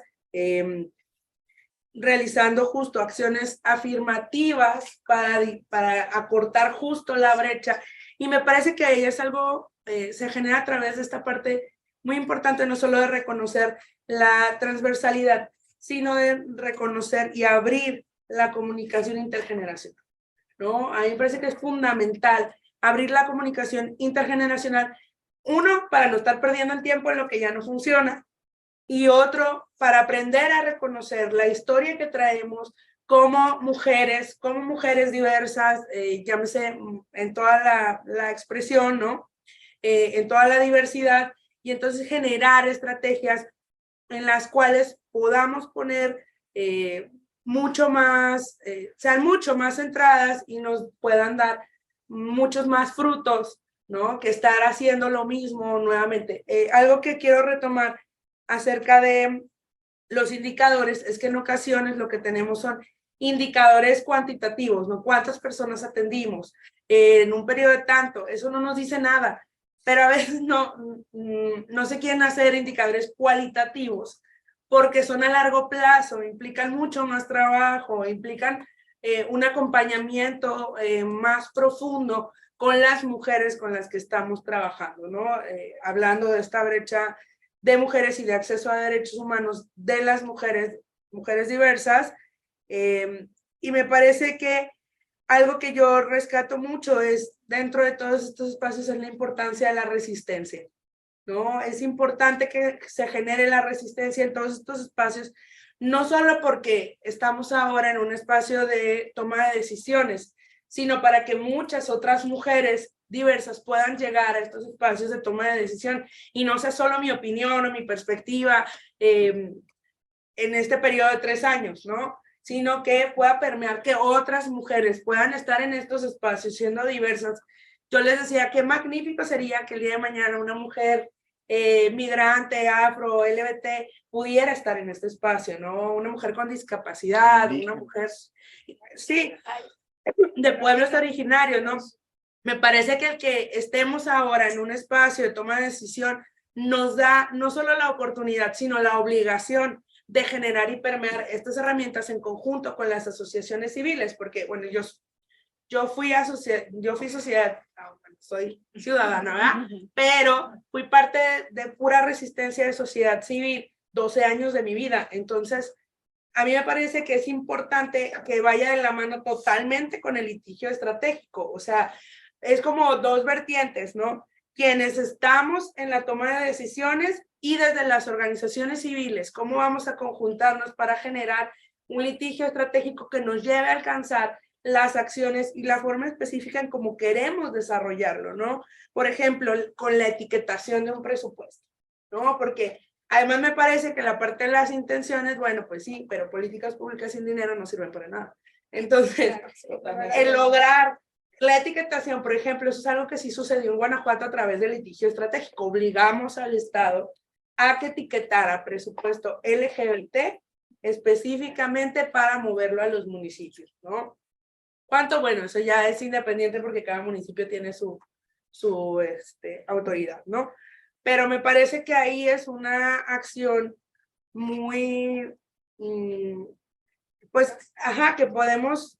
realizando justo acciones afirmativas para acortar justo la brecha. Y me parece que ahí es algo, se genera a través de esta parte muy importante, no solo de reconocer la transversalidad, sino de reconocer y abrir la comunicación intergeneracional, ¿no? A mí me parece que es fundamental abrir la comunicación intergeneracional, uno, para no estar perdiendo el tiempo en lo que ya no funciona, y otro, para aprender a reconocer la historia que traemos como mujeres diversas, llámese en toda la expresión, ¿no? En toda la diversidad, y entonces generar estrategias en las cuales podamos poner mucho más, sean mucho más centradas y nos puedan dar muchos más frutos, ¿no? Que estar haciendo lo mismo nuevamente. Algo que quiero retomar acerca de los indicadores es que en ocasiones lo que tenemos son indicadores cuantitativos, ¿no? ¿Cuántas personas atendimos en un periodo de tanto? Eso no nos dice nada, pero a veces no se quieren hacer indicadores cualitativos porque son a largo plazo, implican mucho más trabajo, implican un acompañamiento más profundo con las mujeres con las que estamos trabajando, ¿no? Hablando de esta brecha de mujeres y de acceso a derechos humanos de las mujeres diversas. Y me parece que algo que yo rescato mucho es, dentro de todos estos espacios, es la importancia de la resistencia, ¿no? Es importante que se genere la resistencia en todos estos espacios, no solo porque estamos ahora en un espacio de toma de decisiones, sino para que muchas otras mujeres diversas puedan llegar a estos espacios de toma de decisión y no sea solo mi opinión o mi perspectiva en este periodo de 3 años, ¿no? Sino que pueda permear que otras mujeres puedan estar en estos espacios siendo diversas. Yo les decía, qué magnífico sería que el día de mañana una mujer migrante, afro, LGBT, pudiera estar en este espacio, ¿no? Una mujer con discapacidad, una mujer, sí, de pueblos originarios, ¿no? Me parece que el que estemos ahora en un espacio de toma de decisión nos da no solo la oportunidad, sino la obligación de generar y permear estas herramientas en conjunto con las asociaciones civiles, porque, bueno, yo fui sociedad, soy ciudadana, ¿verdad? Pero fui parte de pura resistencia de sociedad civil 12 años de mi vida. Entonces, a mí me parece que es importante que vaya de la mano totalmente con el litigio estratégico. O sea, es como dos vertientes, ¿no? Quienes estamos en la toma de decisiones y desde las organizaciones civiles, cómo vamos a conjuntarnos para generar un litigio estratégico que nos lleve a alcanzar las acciones y la forma específica en cómo queremos desarrollarlo, ¿no? Por ejemplo, con la etiquetación de un presupuesto, ¿no? Porque además me parece que la parte de las intenciones, bueno, pues sí, pero políticas públicas sin dinero no sirven para nada. Entonces, el lograr la etiquetación, por ejemplo, eso es algo que sí sucedió en Guanajuato a través del litigio estratégico. Obligamos al Estado a que etiquetara presupuesto LGBT específicamente para moverlo a los municipios, ¿no? ¿Cuánto? Bueno, eso ya es independiente porque cada municipio tiene su autoridad, ¿no? Pero me parece que ahí es una acción muy, pues, ajá, que podemos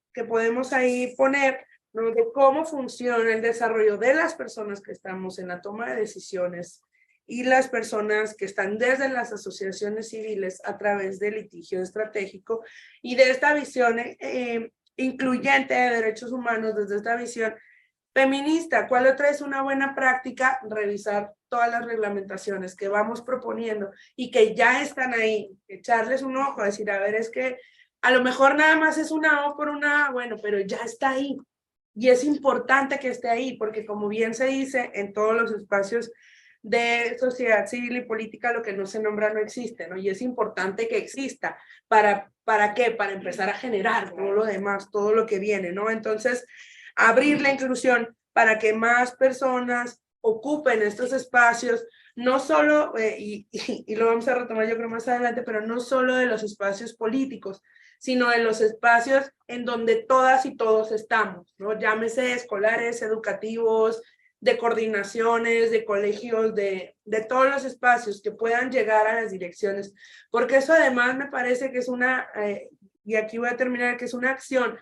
ahí poner, ¿no? De cómo funciona el desarrollo de las personas que estamos en la toma de decisiones y las personas que están desde las asociaciones civiles a través del litigio estratégico y de esta visión incluyente de derechos humanos, desde esta visión feminista. ¿Cuál otra es una buena práctica? Revisar todas las reglamentaciones que vamos proponiendo y que ya están ahí, echarles un ojo, decir, a ver, es que a lo mejor nada más es una O por una A, bueno, pero ya está ahí. Y es importante que esté ahí, porque como bien se dice, en todos los espacios de sociedad civil y política, lo que no se nombra no existe, ¿no? Y es importante que exista. ¿Para qué? Para empezar a generar todo lo demás, todo lo que viene, ¿no? Entonces, abrir la inclusión para que más personas ocupen estos espacios, no solo, y lo vamos a retomar yo creo más adelante, pero no solo de los espacios políticos, sino de los espacios en donde todas y todos estamos, ¿no? Llámese escolares, educativos, de coordinaciones, de colegios, de todos los espacios que puedan llegar a las direcciones, porque eso además me parece que es una, y aquí voy a terminar, que es una acción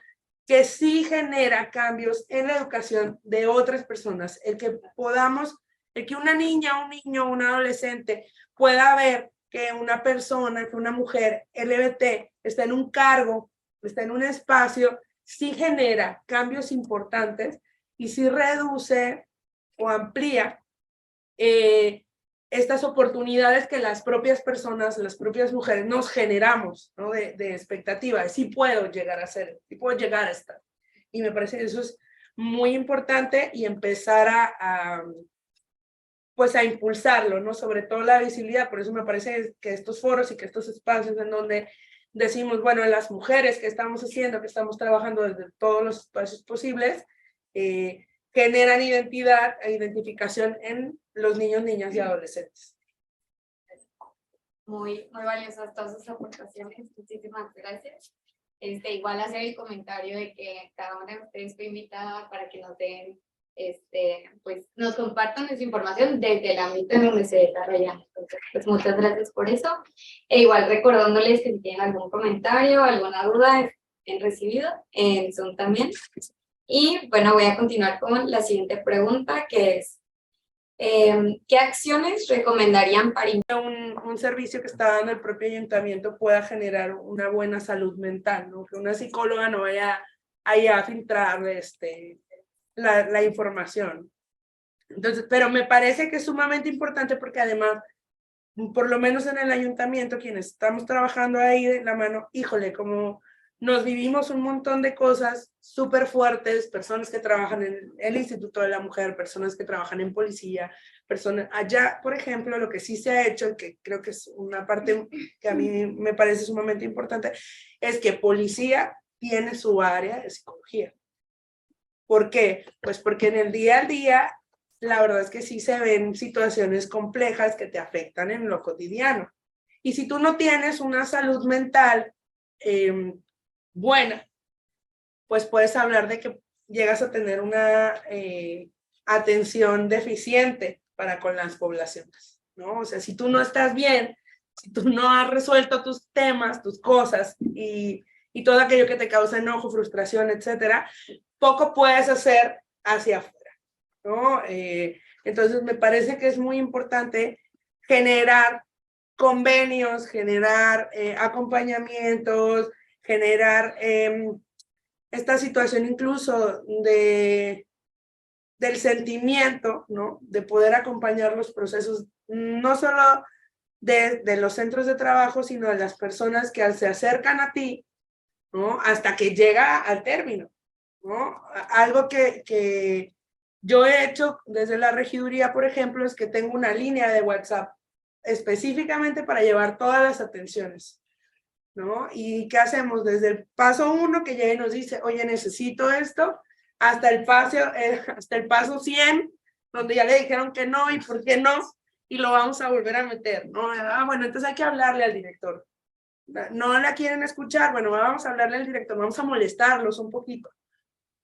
que sí genera cambios en la educación de otras personas, el que podamos, el que una niña, un niño, un adolescente pueda ver que una persona, que una mujer LGBT está en un cargo, está en un espacio, sí genera cambios importantes y sí reduce o amplía estas oportunidades que las propias personas, las propias mujeres nos generamos, ¿no? de expectativa, de sí puedo llegar a ser, sí puedo llegar a estar. Y me parece que eso es muy importante y empezar pues a impulsarlo, ¿no? Sobre todo la visibilidad. Por eso me parece que estos foros y que estos espacios en donde decimos, bueno, las mujeres que estamos haciendo, que estamos trabajando desde todos los espacios posibles, generan identidad e identificación en los niños, niñas y adolescentes. Muy valiosas todas sus aportaciones. Muchísimas gracias. Igual hacer el comentario de que cada una de ustedes fue invitada para que nos den, pues nos compartan esa información desde el ámbito en donde se desarrolla. Entonces, pues muchas gracias por eso. E igual recordándoles que si tienen algún comentario, alguna duda, han recibido en Zoom también. Y bueno, voy a continuar con la siguiente pregunta, que es, ¿qué acciones recomendarían para un servicio que está dando el propio ayuntamiento pueda generar una buena salud mental, ¿no? Que una psicóloga no vaya a filtrar la información. Entonces, pero me parece que es sumamente importante porque además, por lo menos en el ayuntamiento, quienes estamos trabajando ahí de la mano, híjole, como nos vivimos un montón de cosas súper fuertes, personas que trabajan en el Instituto de la Mujer, personas que trabajan en policía, personas allá, por ejemplo, lo que sí se ha hecho, que creo que es una parte que a mí me parece sumamente importante, es que policía tiene su área de psicología. ¿Por qué? Pues porque en el día a día, la verdad es que sí se ven situaciones complejas que te afectan en lo cotidiano. Y si tú no tienes una salud mental buena, pues puedes hablar de que llegas a tener una atención deficiente para con las poblaciones, ¿no? O sea, si tú no estás bien, si tú no has resuelto tus temas, tus cosas y todo aquello que te causa enojo, frustración, etcétera, poco puedes hacer hacia afuera, ¿no? Entonces me parece que es muy importante generar convenios, generar acompañamientos, generar esta situación incluso del sentimiento, ¿no? De poder acompañar los procesos, no solo de los centros de trabajo, sino de las personas que se acercan a ti, ¿no? Hasta que llega al término, ¿no? Algo que yo he hecho desde la regiduría, por ejemplo, es que tengo una línea de WhatsApp específicamente para llevar todas las atenciones, ¿no? ¿Y qué hacemos? Desde el paso 1 que llega y nos dice, oye, necesito esto, hasta el paso 100, donde ya le dijeron que no y por qué no, y lo vamos a volver a meter, ¿no? Ah, bueno, entonces hay que hablarle al director. No la quieren escuchar, bueno, vamos a hablarle al director, vamos a molestarlos un poquito,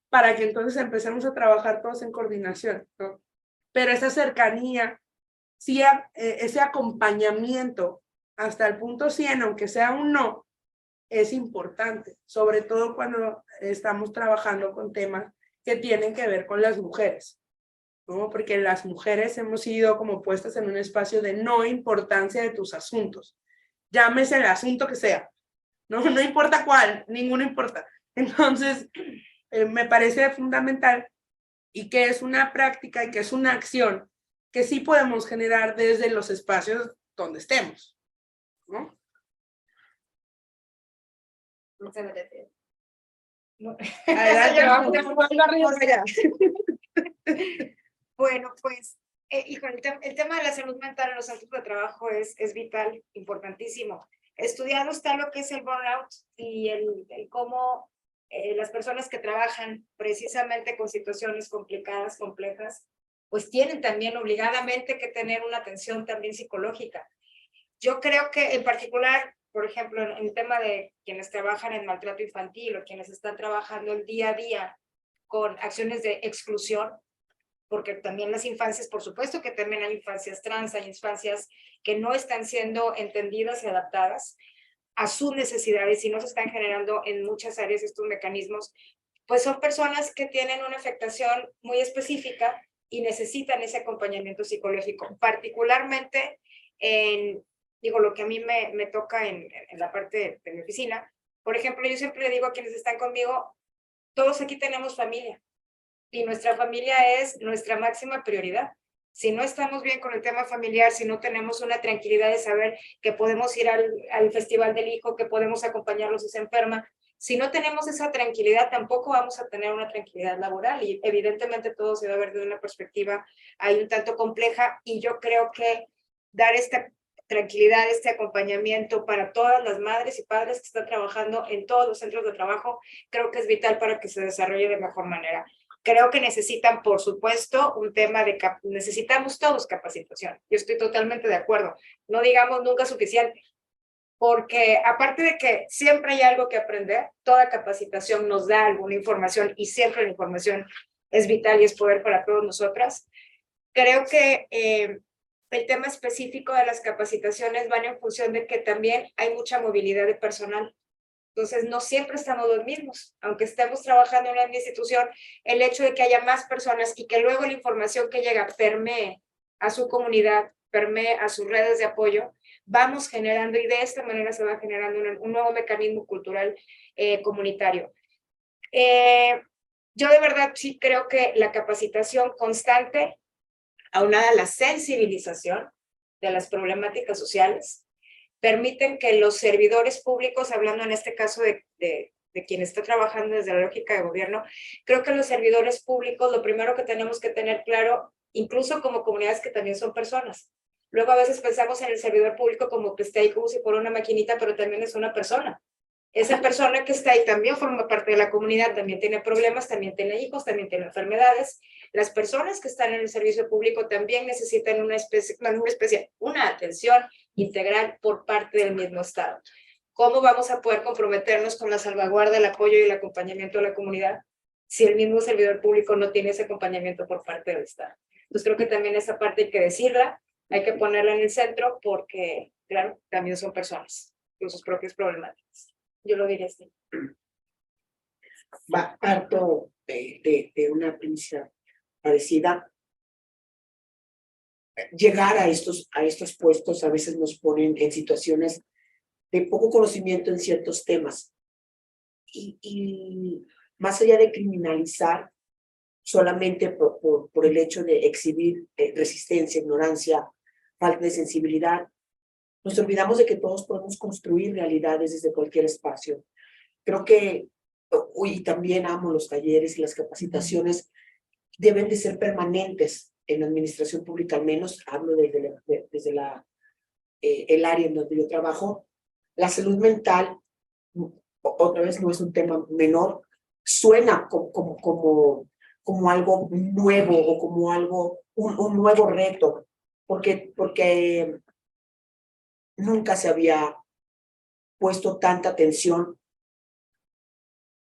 para que entonces empecemos a trabajar todos en coordinación, ¿no? Pero esa cercanía, sí, ese acompañamiento hasta el punto 100, aunque sea un no, es importante, sobre todo cuando estamos trabajando con temas que tienen que ver con las mujeres, ¿no? Porque las mujeres hemos sido como puestas en un espacio de no importancia de tus asuntos. Llámese el asunto que sea, no importa cuál, ninguno importa. Entonces, me parece fundamental y que es una práctica y que es una acción que sí podemos generar desde los espacios donde estemos, ¿no? Muchas gracias. Adelante, Bueno, pues, híjole, el tema de la salud mental en los centros de trabajo es vital, importantísimo. Estudiado está lo que es el burnout y el cómo las personas que trabajan precisamente con situaciones complicadas, complejas, pues tienen también obligadamente que tener una atención también psicológica. Yo creo que en particular, por ejemplo, en el tema de quienes trabajan en maltrato infantil o quienes están trabajando el día a día con acciones de exclusión, porque también las infancias, por supuesto que también hay infancias trans, hay infancias que no están siendo entendidas y adaptadas a sus necesidades y no se están generando en muchas áreas estos mecanismos, pues son personas que tienen una afectación muy específica y necesitan ese acompañamiento psicológico, particularmente en, digo, lo que a mí me toca en la parte de mi oficina. Por ejemplo, yo siempre le digo a quienes están conmigo, todos aquí tenemos familia y nuestra familia es nuestra máxima prioridad. Si no estamos bien con el tema familiar, si no tenemos una tranquilidad de saber que podemos ir al festival del hijo, que podemos acompañarlos si se enferma, si no tenemos esa tranquilidad, tampoco vamos a tener una tranquilidad laboral y evidentemente todo se va a ver desde una perspectiva ahí un tanto compleja y yo creo que dar esta tranquilidad, este acompañamiento para todas las madres y padres que están trabajando en todos los centros de trabajo, creo que es vital para que se desarrolle de mejor manera. Creo que necesitan, por supuesto, un tema de necesitamos todos capacitación. Yo estoy totalmente de acuerdo. No digamos nunca suficiente, porque aparte de que siempre hay algo que aprender, toda capacitación nos da alguna información y siempre la información es vital y es poder para todas nosotras. Creo que el tema específico de las capacitaciones van en función de que también hay mucha movilidad de personal. Entonces, no siempre estamos los mismos. Aunque estemos trabajando en una institución, el hecho de que haya más personas y que luego la información que llega permee a su comunidad, permee a sus redes de apoyo, vamos generando y de esta manera se va generando un nuevo mecanismo cultural comunitario. Yo de verdad sí creo que la capacitación constante, aunada a la sensibilización de las problemáticas sociales, permiten que los servidores públicos, hablando en este caso de quien está trabajando desde la lógica de gobierno, creo que los servidores públicos, lo primero que tenemos que tener claro, incluso como comunidades que también son personas. Luego a veces pensamos en el servidor público como que está ahí como si fuera una maquinita, pero también es una persona. Esa persona que está ahí también forma parte de la comunidad, también tiene problemas, también tiene hijos, también tiene enfermedades. Las personas que están en el servicio público también necesitan una atención integral por parte del mismo Estado. ¿Cómo vamos a poder comprometernos con la salvaguarda, el apoyo y el acompañamiento de la comunidad si el mismo servidor público no tiene ese acompañamiento por parte del Estado? Entonces creo que también esa parte hay que decirla, hay que ponerla en el centro porque, claro, también son personas con sus propias problemáticas. Yo lo diría así. Parto de una premisa parecida. Llegar a estos puestos a veces nos ponen en situaciones de poco conocimiento en ciertos temas. Y más allá de criminalizar solamente por el hecho de exhibir resistencia, ignorancia, falta de sensibilidad, nos olvidamos de que todos podemos construir realidades desde cualquier espacio. Creo que hoy también amo los talleres y las capacitaciones deben de ser permanentes en la administración pública, al menos hablo desde el área en donde yo trabajo. La salud mental, otra vez no es un tema menor, suena como algo nuevo o como algo, un nuevo reto, porque nunca se había puesto tanta atención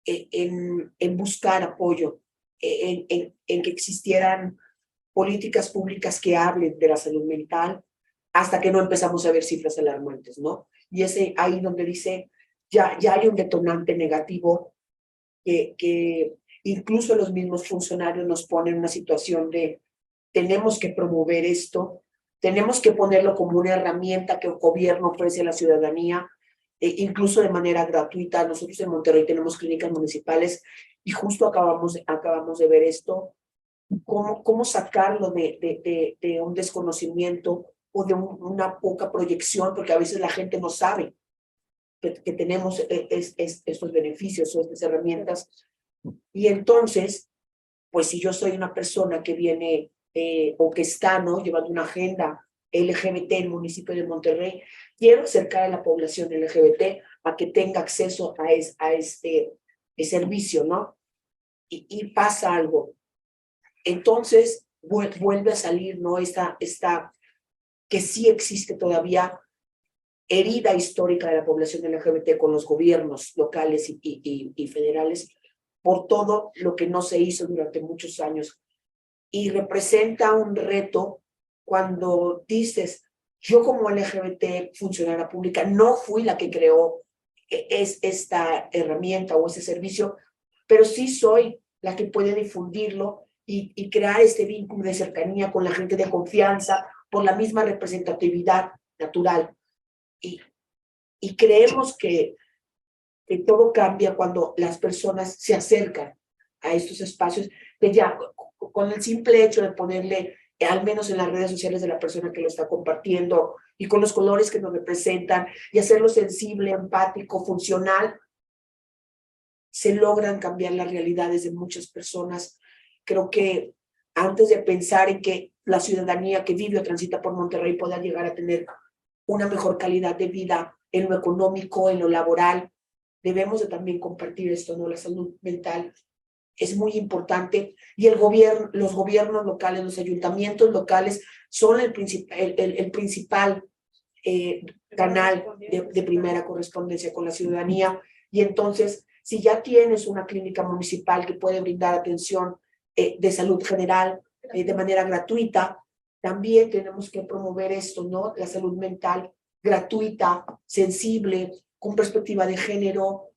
en buscar apoyo, en que existieran políticas públicas que hablen de la salud mental, hasta que no empezamos a ver cifras alarmantes, ¿no? Y es ahí donde dice, ya hay un detonante negativo que incluso los mismos funcionarios nos ponen en una situación de tenemos que promover esto, tenemos que ponerlo como una herramienta que el gobierno ofrece a la ciudadanía, incluso de manera gratuita. Nosotros en Monterrey tenemos clínicas municipales y justo acabamos de ver esto, cómo sacarlo de un desconocimiento o de una poca proyección, porque a veces la gente no sabe que tenemos estos beneficios o estas herramientas. Y entonces, pues si yo soy una persona que viene o que está, ¿no?, llevando una agenda LGBT en el municipio de Monterrey, quiero acercar a la población LGBT a que tenga acceso a este servicio, ¿no? Y pasa algo. Entonces vuelve a salir, ¿no?, esta que sí existe todavía herida histórica de la población LGBT con los gobiernos locales y federales por todo lo que no se hizo durante muchos años. Y representa un reto cuando dices, yo como LGBT funcionaria pública no fui la que creó esta herramienta o ese servicio, pero sí soy la que puede difundirlo y crear este vínculo de cercanía con la gente de confianza por la misma representatividad natural. Y creemos que todo cambia cuando las personas se acercan a estos espacios, que ya con el simple hecho de ponerle, al menos en las redes sociales de la persona que lo está compartiendo, y con los colores que nos representan, y hacerlo sensible, empático, funcional, se logran cambiar las realidades de muchas personas. Creo que antes de pensar en que la ciudadanía que vive o transita por Monterrey pueda llegar a tener una mejor calidad de vida en lo económico, en lo laboral, debemos de también compartir esto, ¿no? La salud mental es muy importante y los gobiernos locales, los ayuntamientos locales son el principal canal de primera correspondencia con la ciudadanía. Y entonces, si ya tienes una clínica municipal que puede brindar atención de salud general de manera gratuita, también tenemos que promover esto, ¿no? La salud mental gratuita, sensible, con perspectiva de género,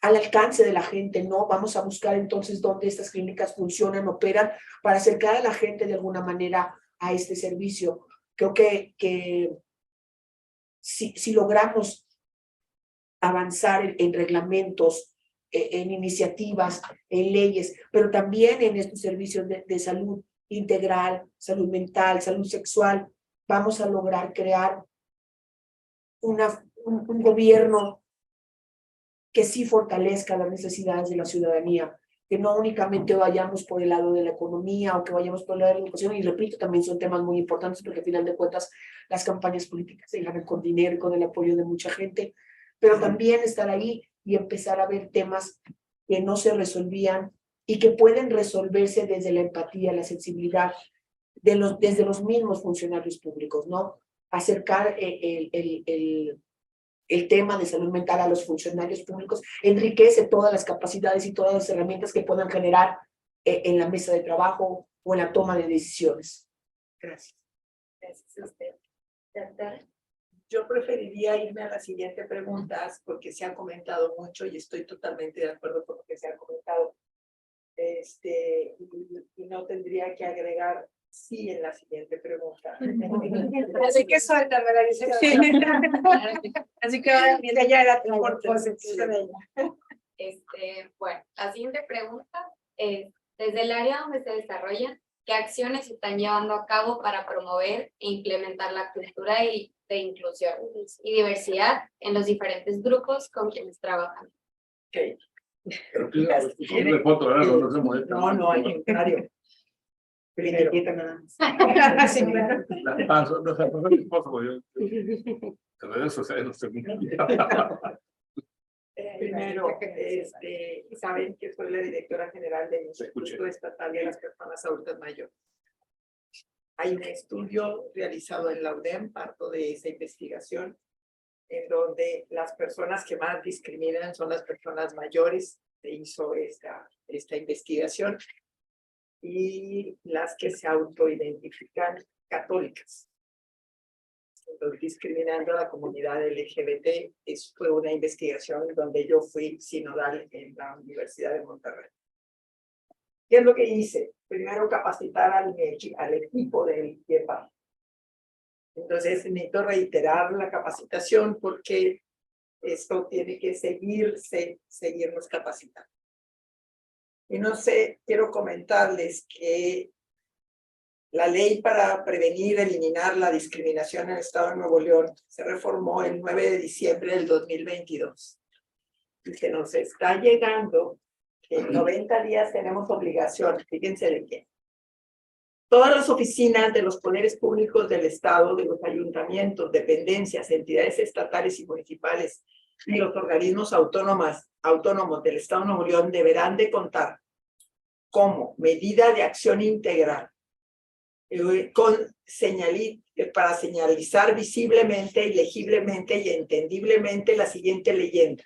al alcance de la gente, ¿no? Vamos a buscar entonces dónde estas clínicas funcionan, operan, para acercar a la gente de alguna manera a este servicio. Creo que si logramos avanzar en reglamentos, en iniciativas, en leyes, pero también en estos servicios de salud integral, salud mental, salud sexual, vamos a lograr crear un gobierno que sí fortalezca las necesidades de la ciudadanía, que no únicamente vayamos por el lado de la economía o que vayamos por el lado de la educación, y repito, también son temas muy importantes porque al final de cuentas las campañas políticas se ganan con dinero y con el apoyo de mucha gente, pero también estar ahí y empezar a ver temas que no se resolvían y que pueden resolverse desde la empatía, la sensibilidad, desde los mismos funcionarios públicos, ¿no? Acercar el tema de salud mental a los funcionarios públicos enriquece todas las capacidades y todas las herramientas que puedan generar en la mesa de trabajo o en la toma de decisiones. Gracias. Gracias a usted. Doctora. Yo preferiría irme a las siguientes preguntas porque se han comentado mucho y estoy totalmente de acuerdo con lo que se ha comentado. Y no tendría que agregar sí en la siguiente pregunta. Así que suéltame la licenciada. Así que ahora viene ya la posición de ella. Bueno, la siguiente pregunta es, desde el área donde se desarrollan, ¿qué acciones se están llevando a cabo para promover e implementar la cultura de inclusión y diversidad en los diferentes grupos con quienes trabajan? Okay. No, al contrario. Primero. Sí, claro. Primero, saben que soy la directora general del Instituto Estatal de las Personas Adultas Mayores. Hay un estudio realizado en la UDEM, parto de esa investigación, en donde las personas que más discriminan son las personas mayores. Se hizo esta investigación y las que se autoidentifican católicas. discriminando a la comunidad LGBT. Fue una investigación donde yo fui sinodal en la Universidad de Monterrey. ¿Qué es lo que hice? Primero capacitar al equipo del IEPA. Entonces necesito reiterar la capacitación porque esto tiene que seguirnos capacitando. Y no sé, quiero comentarles que la ley para prevenir, eliminar la discriminación en el Estado de Nuevo León se reformó el 9 de diciembre del 2022. Y se nos está llegando que en 90 días tenemos obligación, fíjense de qué. Todas las oficinas de los poderes públicos del Estado, de los ayuntamientos, dependencias, entidades estatales y municipales y los organismos autónomos del Estado de Nuevo León deberán de contar como medida de acción integral para señalizar visiblemente, legiblemente y entendiblemente la siguiente leyenda.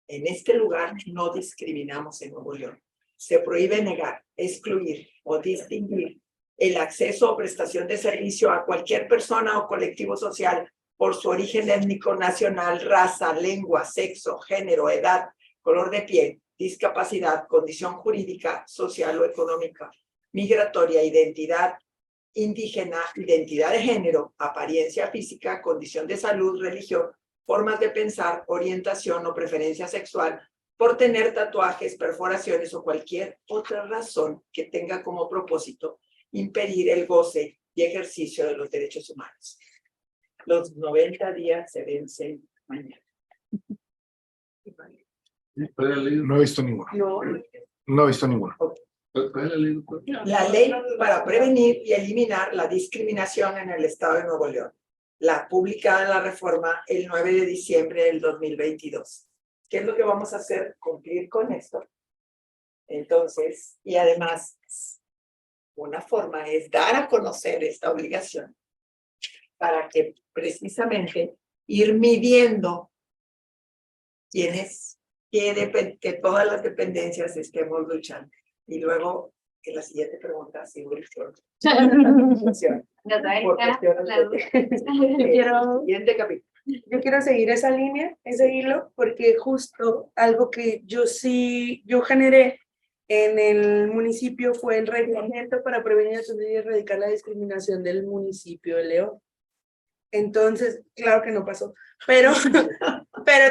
En este lugar no discriminamos en Nuevo León. Se prohíbe negar, excluir o distinguir el acceso o prestación de servicio a cualquier persona o colectivo social por su origen étnico, nacional, raza, lengua, sexo, género, edad, color de piel, discapacidad, condición jurídica, social o económica, migratoria, identidad indígena, identidad de género, apariencia física, condición de salud, religión, formas de pensar, orientación o preferencia sexual, por tener tatuajes, perforaciones o cualquier otra razón que tenga como propósito impedir el goce y ejercicio de los derechos humanos. Los 90 días se vencen mañana. No he visto ninguno. No he visto ninguno. La ley para prevenir y eliminar la discriminación en el Estado de Nuevo León. La publicada en la reforma el 9 de diciembre del 2022. ¿Qué es lo que vamos a hacer? Cumplir con esto. Entonces, y además, una forma es dar a conocer esta obligación para que precisamente ir midiendo quiénes, que todas las dependencias estemos luchando. Y luego, que la siguiente pregunta, sí, siguiente capítulo. Yo quiero seguir esa línea, ese hilo, porque justo algo que yo generé en el municipio fue el reglamento para prevenir, atender y erradicar la discriminación del municipio de León. Entonces, claro que no pasó, pero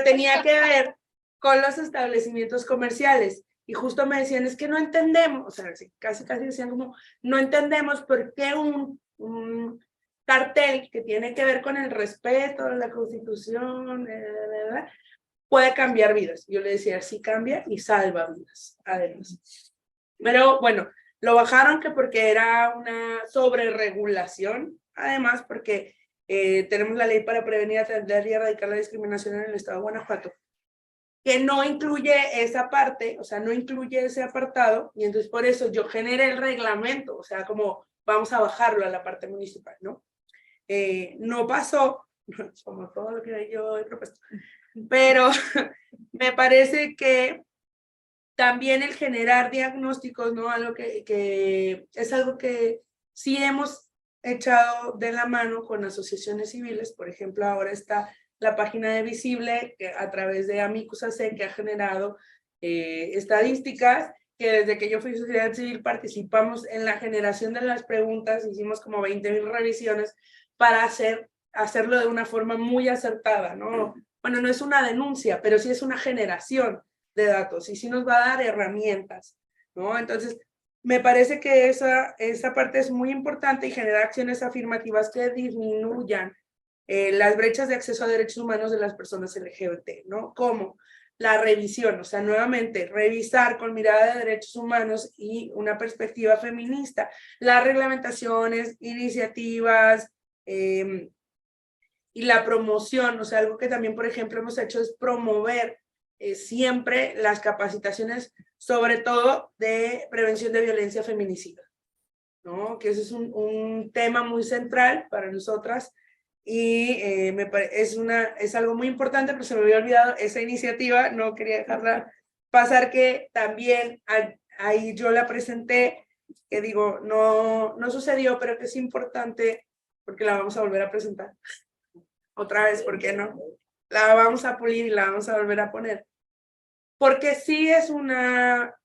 tenía que ver con los establecimientos comerciales. Y justo me decían, es que no entendemos, o sea, casi decían como, no entendemos por qué un cartel que tiene que ver con el respeto a la Constitución, puede cambiar vidas. Yo le decía, sí cambia y salva vidas, además. Pero bueno, lo bajaron que porque era una sobreregulación, además porque tenemos la ley para prevenir, atender y erradicar la discriminación en el Estado de Guanajuato, que no incluye esa parte, o sea, no incluye ese apartado, y entonces por eso yo generé el reglamento, o sea, como vamos a bajarlo a la parte municipal, ¿no? No pasó, como todo lo que yo he propuesto, pero me parece que también el generar diagnósticos, ¿no? Algo que es algo que sí hemos echado de la mano con asociaciones civiles. Por ejemplo, ahora está la página de Visible, que a través de Amicus AC, que ha generado estadísticas, que desde que yo fui sociedad civil participamos en la generación de las preguntas, hicimos como 20,000 revisiones para hacerlo de una forma muy acertada, ¿no? Bueno, no es una denuncia, pero sí es una generación de datos y sí nos va a dar herramientas, ¿no? Entonces, me parece que esa parte es muy importante, y generar acciones afirmativas que disminuyan las brechas de acceso a derechos humanos de las personas LGBT, ¿no? Como la revisión, o sea, nuevamente, revisar con mirada de derechos humanos y una perspectiva feminista las reglamentaciones, iniciativas y la promoción. O sea, algo que también, por ejemplo, hemos hecho es promover siempre las capacitaciones, sobre todo de prevención de violencia feminicida, ¿no? Que ese es un tema muy central para nosotras. Y es algo muy importante, pero se me había olvidado esa iniciativa, no quería dejarla pasar, que también ahí yo la presenté, que digo, no sucedió, pero que es importante porque la vamos a volver a presentar. otra vez, ¿por qué no? La vamos a pulir y la vamos a volver a poner. Porque sí es una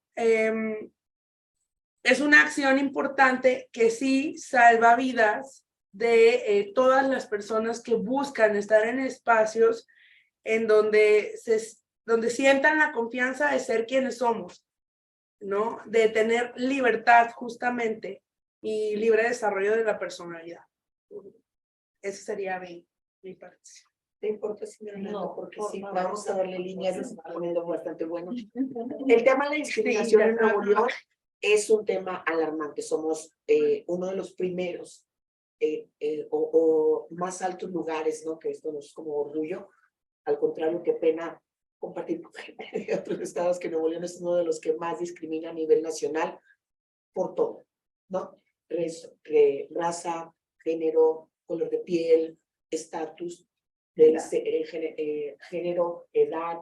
acción importante que sí salva vidas de todas las personas que buscan estar en espacios en donde sientan la confianza de ser quienes somos, ¿no? De tener libertad justamente y libre desarrollo de la personalidad. Eso sería mi parte. ¿Te importa si me No, porque por sí, favor. vamos a darle líneas, se está poniendo bastante bueno. El tema de la discriminación en Nuevo León es un tema alarmante. Somos uno de los primeros o más altos lugares, ¿no? Que esto no es como orgullo. Al contrario, qué pena compartir con gente de otros estados que Nuevo León es uno de los que más discrimina a nivel nacional por todo, ¿no? Raza, género, color de piel, estatus, género, edad,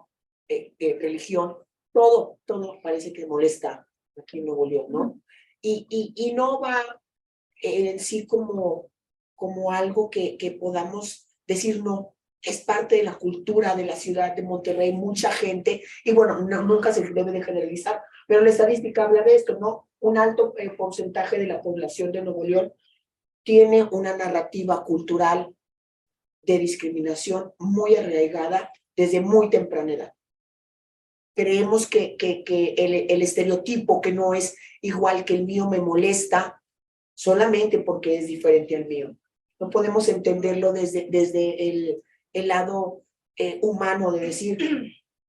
religión, todo parece que molesta aquí en Nuevo León, ¿no? Y no va en sí como algo que podamos decir no, es parte de la cultura de la ciudad de Monterrey, mucha gente, y bueno, nunca se debe de generalizar, pero la estadística habla de esto, ¿no? Un alto porcentaje de la población de Nuevo León tiene una narrativa cultural de discriminación muy arraigada desde muy temprana edad. Creemos que el estereotipo que no es igual que el mío me molesta solamente porque es diferente al mío. No podemos entenderlo desde el lado humano de decir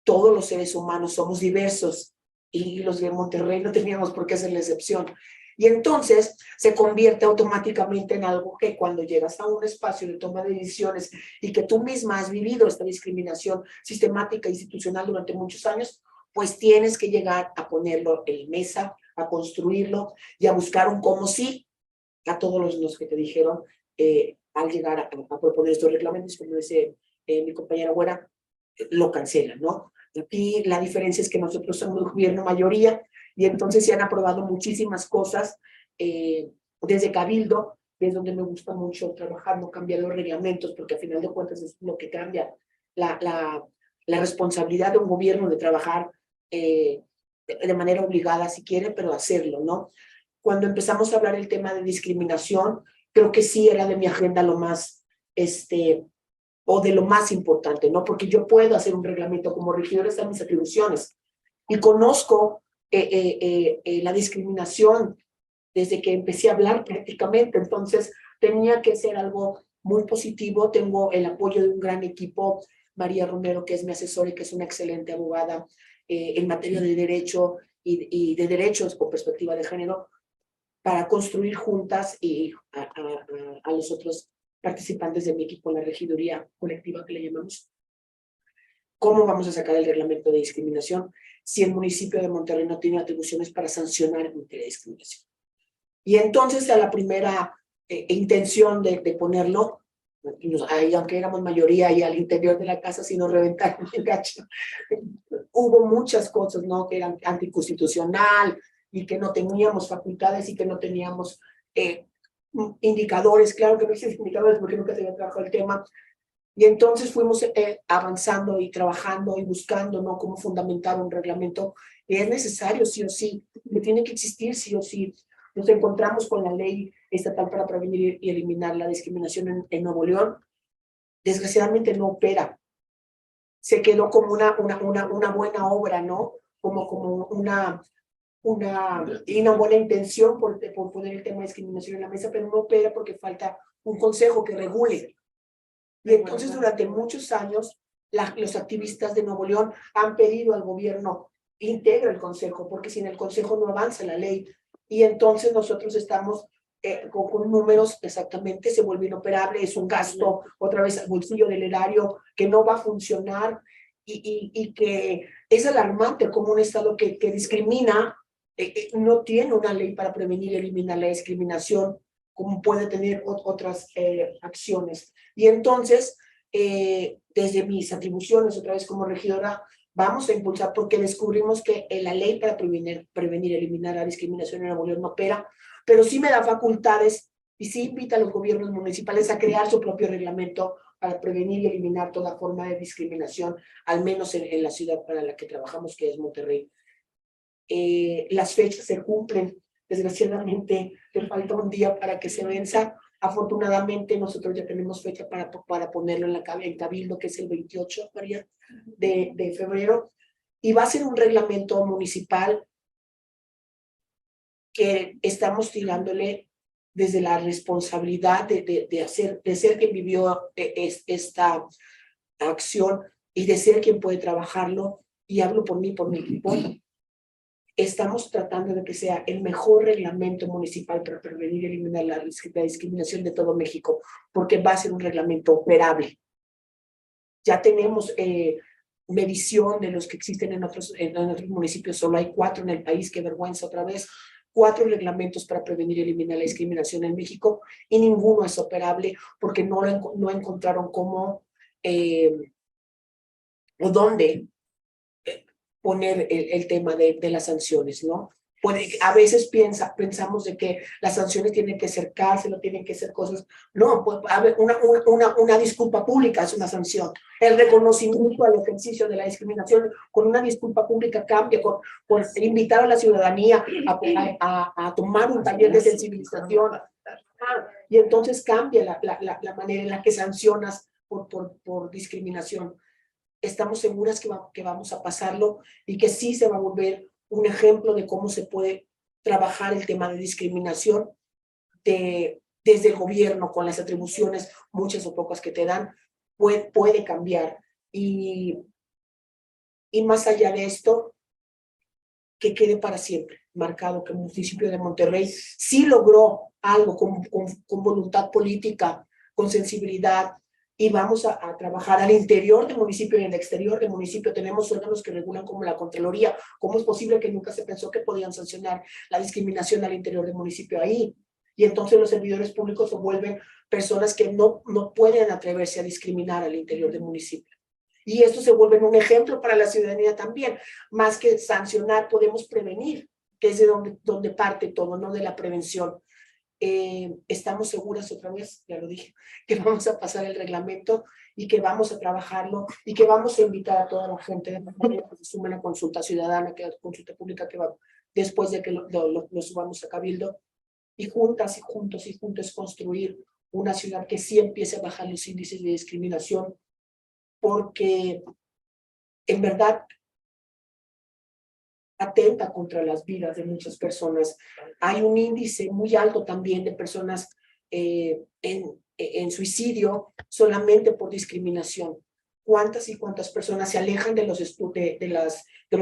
todos los seres humanos somos diversos y los de Monterrey no teníamos por qué ser la excepción. Y entonces se convierte automáticamente en algo que cuando llegas a un espacio de toma de decisiones y que tú misma has vivido esta discriminación sistemática e institucional durante muchos años, pues tienes que llegar a ponerlo en mesa, a construirlo y a buscar un cómo sí a todos los que te dijeron al llegar a proponer estos reglamentos, como dice mi compañera Güera, lo cancelan, ¿no? Aquí la diferencia es que nosotros somos un gobierno mayoría y entonces se han aprobado muchísimas cosas desde Cabildo, que es donde me gusta mucho trabajar, no cambiar los reglamentos, porque al final de cuentas es lo que cambia la responsabilidad de un gobierno de trabajar de manera obligada si quiere, pero hacerlo, ¿no? Cuando empezamos a hablar el tema de discriminación, creo que sí era de mi agenda lo más, o de lo más importante, ¿no? Porque yo puedo hacer un reglamento como regidora, están mis atribuciones, y conozco la discriminación desde que empecé a hablar prácticamente, entonces tenía que ser algo muy positivo. Tengo el apoyo de un gran equipo, María Romero, que es mi asesora y que es una excelente abogada en materia de derecho y de derechos con perspectiva de género, para construir juntas y a los otros participantes de mi equipo, la regiduría colectiva que le llamamos. ¿Cómo vamos a sacar el reglamento de discriminación si el municipio de Monterrey no tiene atribuciones para sancionar en materia de discriminación? Y entonces a la primera intención de ponerlo, ahí, aunque éramos mayoría y al interior de la casa, si nos reventaron el gacho, hubo muchas cosas, ¿no? Que eran anticonstitucional y que no teníamos facultades y que no teníamos indicadores. Claro que no existen indicadores porque nunca se había trabajado el tema. Y entonces fuimos avanzando y trabajando y buscando, ¿no? Cómo fundamentar un reglamento que es necesario sí o sí, que tiene que existir sí o sí. Nos encontramos con la ley estatal para prevenir y eliminar la discriminación en Nuevo León. Desgraciadamente no opera. Se quedó como una buena obra, ¿no? Como una buena intención por poner el tema de discriminación en la mesa, pero no opera porque falta un consejo que regule. Y entonces durante muchos años los activistas de Nuevo León han pedido al gobierno integre el consejo, porque sin el consejo no avanza la ley. Y entonces nosotros estamos con números exactamente, se vuelve inoperable, es un gasto otra vez al bolsillo del erario que no va a funcionar y que es alarmante como un estado que discrimina no tiene una ley para prevenir y eliminar la discriminación como puede tener otras acciones. Y entonces, desde mis atribuciones, otra vez como regidora, vamos a impulsar porque descubrimos que la ley para prevenir y eliminar la discriminación en Nuevo León no opera, pero sí me da facultades y sí invita a los gobiernos municipales a crear su propio reglamento para prevenir y eliminar toda forma de discriminación, al menos en la ciudad para la que trabajamos, que es Monterrey. Las fechas se cumplen, desgraciadamente le falta un día para que se venza. Afortunadamente nosotros ya tenemos fecha para ponerlo en Cabildo, que es el 28, María, de febrero, y va a ser un reglamento municipal que estamos tirándole desde la responsabilidad de ser quien vivió esta acción y de ser quien puede trabajarlo, y hablo por mí, por mi equipo. Estamos tratando de que sea el mejor reglamento municipal para prevenir y eliminar la discriminación de todo México, porque va a ser un reglamento operable. Ya tenemos medición de los que existen en otros municipios, solo hay 4 en el país, qué vergüenza otra vez, 4 reglamentos para prevenir y eliminar la discriminación en México, y ninguno es operable porque no encontraron cómo o dónde poner el tema de las sanciones, ¿no? A veces pensamos de que las sanciones tienen que ser cárcel o tienen que ser cosas. No, pues, una disculpa pública es una sanción. El reconocimiento al ejercicio de la discriminación con una disculpa pública cambia, con invitar a la ciudadanía a tomar un taller de sensibilización. Y entonces cambia la manera en la que sancionas por discriminación. Estamos seguras que vamos a pasarlo y que sí se va a volver un ejemplo de cómo se puede trabajar el tema de discriminación desde el gobierno, con las atribuciones, muchas o pocas que te dan, puede cambiar. Y más allá de esto, que quede para siempre marcado que el municipio de Monterrey sí logró algo con voluntad política, con sensibilidad, y vamos a trabajar al interior del municipio y en el exterior del municipio. Tenemos órganos que regulan como la Contraloría. ¿Cómo es posible que nunca se pensó que podían sancionar la discriminación al interior del municipio ahí? Y entonces los servidores públicos se vuelven personas que no pueden atreverse a discriminar al interior del municipio. Y esto se vuelve un ejemplo para la ciudadanía también. Más que sancionar, podemos prevenir, que es de donde parte todo, ¿no? De la prevención. Estamos seguras, otra vez, ya lo dije, que vamos a pasar el reglamento y que vamos a trabajarlo y que vamos a invitar a toda la gente de manera que se sume a la consulta ciudadana, que la consulta pública que va después de que lo subamos a Cabildo, y juntas y juntos construir una ciudad que sí empiece a bajar los índices de discriminación, porque en verdad atenta contra las vidas de muchas personas. Hay un índice muy alto también de personas en suicidio solamente por discriminación. ¿Cuántas y cuántas personas se alejan de los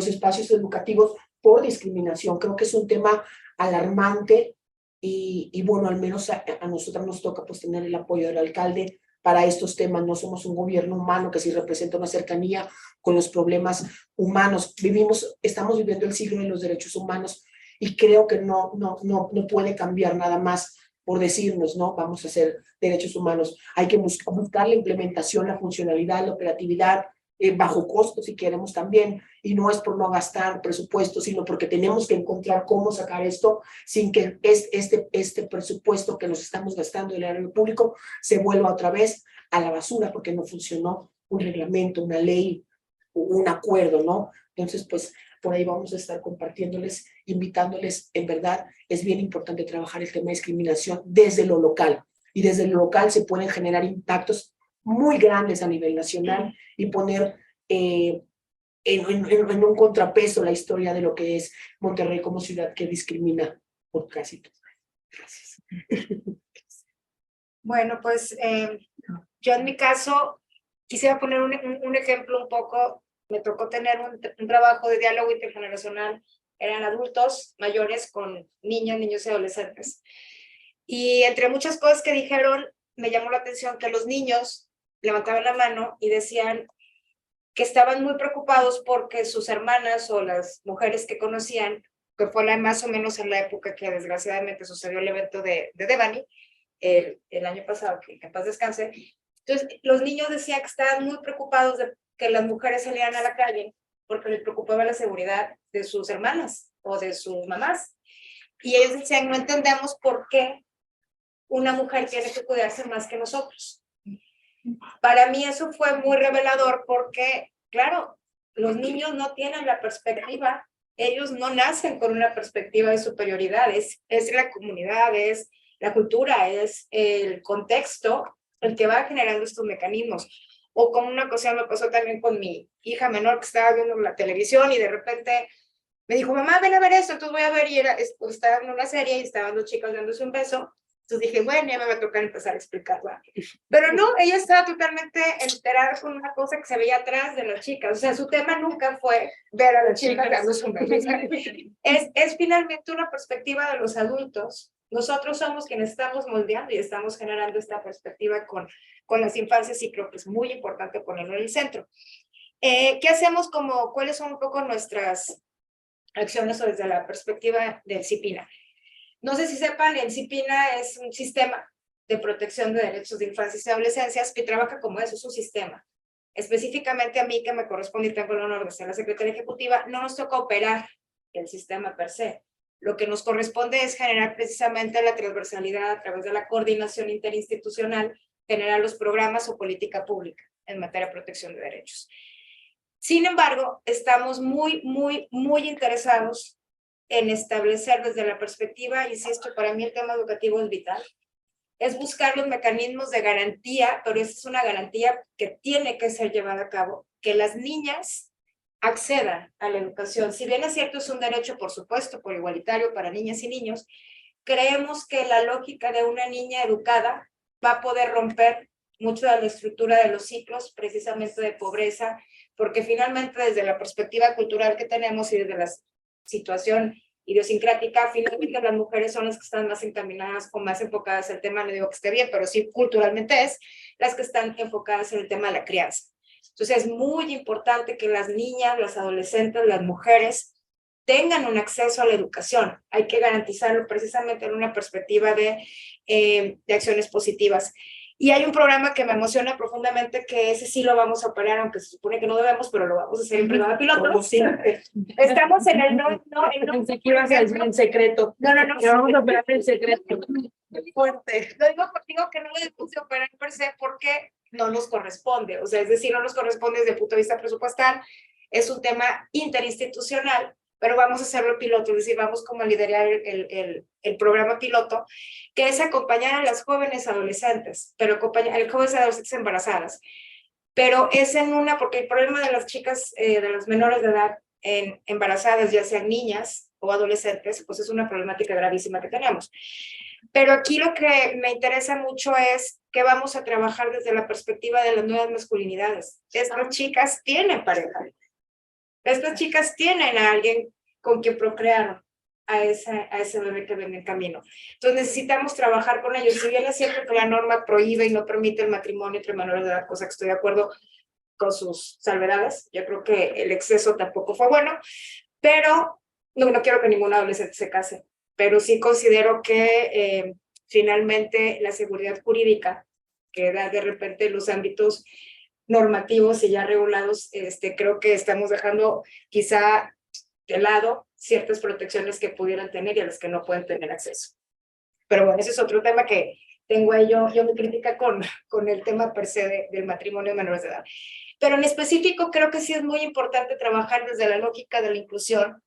espacios educativos por discriminación? Creo que es un tema alarmante y bueno, al menos a nosotros nos toca pues tener el apoyo del alcalde para estos temas. No somos un gobierno humano que sí representa una cercanía con los problemas humanos. Estamos viviendo el siglo de los derechos humanos y creo que no puede cambiar nada más por decirnos, ¿no? Vamos a hacer derechos humanos. Hay que buscar la implementación, la funcionalidad, la operatividad, bajo costo si queremos también, y no es por no gastar presupuesto, sino porque tenemos que encontrar cómo sacar esto sin que este presupuesto que nos estamos gastando en el erario público se vuelva otra vez a la basura porque no funcionó un reglamento, una ley, un acuerdo, ¿no? Entonces, pues, por ahí vamos a estar compartiéndoles, invitándoles. En verdad, es bien importante trabajar el tema de discriminación desde lo local, y desde lo local se pueden generar impactos muy grandes a nivel nacional y poner en un contrapeso la historia de lo que es Monterrey como ciudad que discrimina por casi todo. Gracias. Bueno, pues yo en mi caso quisiera poner un ejemplo un poco. Me tocó tener un trabajo de diálogo intergeneracional. Eran adultos mayores con niños y adolescentes. Y entre muchas cosas que dijeron, me llamó la atención que los niños levantaban la mano y decían que estaban muy preocupados porque sus hermanas o las mujeres que conocían, que fue más o menos en la época que desgraciadamente sucedió el evento de Devani, el año pasado, que en paz descanse. Entonces, los niños decían que estaban muy preocupados de que las mujeres salieran a la calle porque les preocupaba la seguridad de sus hermanas o de sus mamás. Y ellos decían, no entendemos por qué una mujer tiene que cuidarse más que nosotros. Para mí eso fue muy revelador porque, claro, los niños no tienen la perspectiva, ellos no nacen con una perspectiva de superioridad, es la comunidad, es la cultura, es el contexto el que va generando estos mecanismos. O como una cosa me pasó también con mi hija menor que estaba viendo la televisión y de repente me dijo, mamá, ven a ver esto, entonces voy a ver, y estaba en una serie y estaban dos chicas dándose un beso. Entonces dije, bueno, ya me va a tocar empezar a explicarla. Pero no, ella estaba totalmente enterada con una cosa que se veía atrás de las chicas. O sea, su tema nunca fue ver a las chicas dándose un beso. O sea, es finalmente una perspectiva de los adultos. Nosotros somos quienes estamos moldeando y estamos generando esta perspectiva con las infancias, y creo que es muy importante ponerlo en el centro. ¿Qué hacemos cuáles son un poco nuestras acciones o desde la perspectiva del CIPINA? No sé si sepan, el CIPINA es un sistema de protección de derechos de infancias y adolescencias que trabaja como eso, es un sistema. Específicamente a mí, que me corresponde y tengo el honor de ser la secretaria ejecutiva, no nos toca operar el sistema per se. Lo que nos corresponde es generar precisamente la transversalidad a través de la coordinación interinstitucional, generar los programas o política pública en materia de protección de derechos. Sin embargo, estamos muy interesados en establecer desde la perspectiva, insisto, para mí el tema educativo es vital, es buscar los mecanismos de garantía, pero esa es una garantía que tiene que ser llevada a cabo, que las niñas accedan a la educación. Si bien es cierto, es un derecho, por supuesto, por igualitario para niñas y niños, creemos que la lógica de una niña educada va a poder romper mucho de la estructura de los ciclos, precisamente de pobreza, porque finalmente desde la perspectiva cultural que tenemos y desde la situación idiosincrática, finalmente las mujeres son las que están más encaminadas o más enfocadas en el tema, no digo que esté bien, pero sí culturalmente es, las que están enfocadas en el tema de la crianza. Entonces es muy importante que las niñas, las adolescentes, las mujeres tengan un acceso a la educación. Hay que garantizarlo precisamente en una perspectiva de acciones positivas. Y hay un programa que me emociona profundamente, que ese sí lo vamos a operar, aunque se supone que no debemos, pero lo vamos a hacer en programa piloto. Estamos en el Pensé que ibas a decir en secreto. No. Que vamos a operar en secreto. Fuerte. Lo digo que no lo debemos de operar per se porque no nos corresponde. O sea, es decir, no nos corresponde desde el punto de vista presupuestal. Es un tema interinstitucional, pero vamos a hacerlo piloto, es decir, vamos como a liderar el programa piloto, que es acompañar a las jóvenes adolescentes, pero acompañar a las jóvenes adolescentes embarazadas. Pero es porque el problema de las chicas, de las menores de edad embarazadas, ya sean niñas o adolescentes, pues es una problemática gravísima que tenemos. Pero aquí lo que me interesa mucho es que vamos a trabajar desde la perspectiva de las nuevas masculinidades. Estas chicas tienen pareja. Estas chicas tienen a alguien con quien procrearon a ese bebé que viene en camino. Entonces necesitamos trabajar con ellos. Si bien es cierto que la norma prohíbe y no permite el matrimonio entre menores de edad, cosa que estoy de acuerdo con sus salvedades, yo creo que el exceso tampoco fue bueno, pero no quiero que ningún adolescente se case, pero sí considero que finalmente la seguridad jurídica que da de repente los ámbitos normativos y ya regulados, creo que estamos dejando quizá de lado ciertas protecciones que pudieran tener y a las que no pueden tener acceso. Pero bueno, ese es otro tema que tengo ahí yo me crítica con el tema per se del matrimonio de menores de edad. Pero en específico creo que sí es muy importante trabajar desde la lógica de la inclusión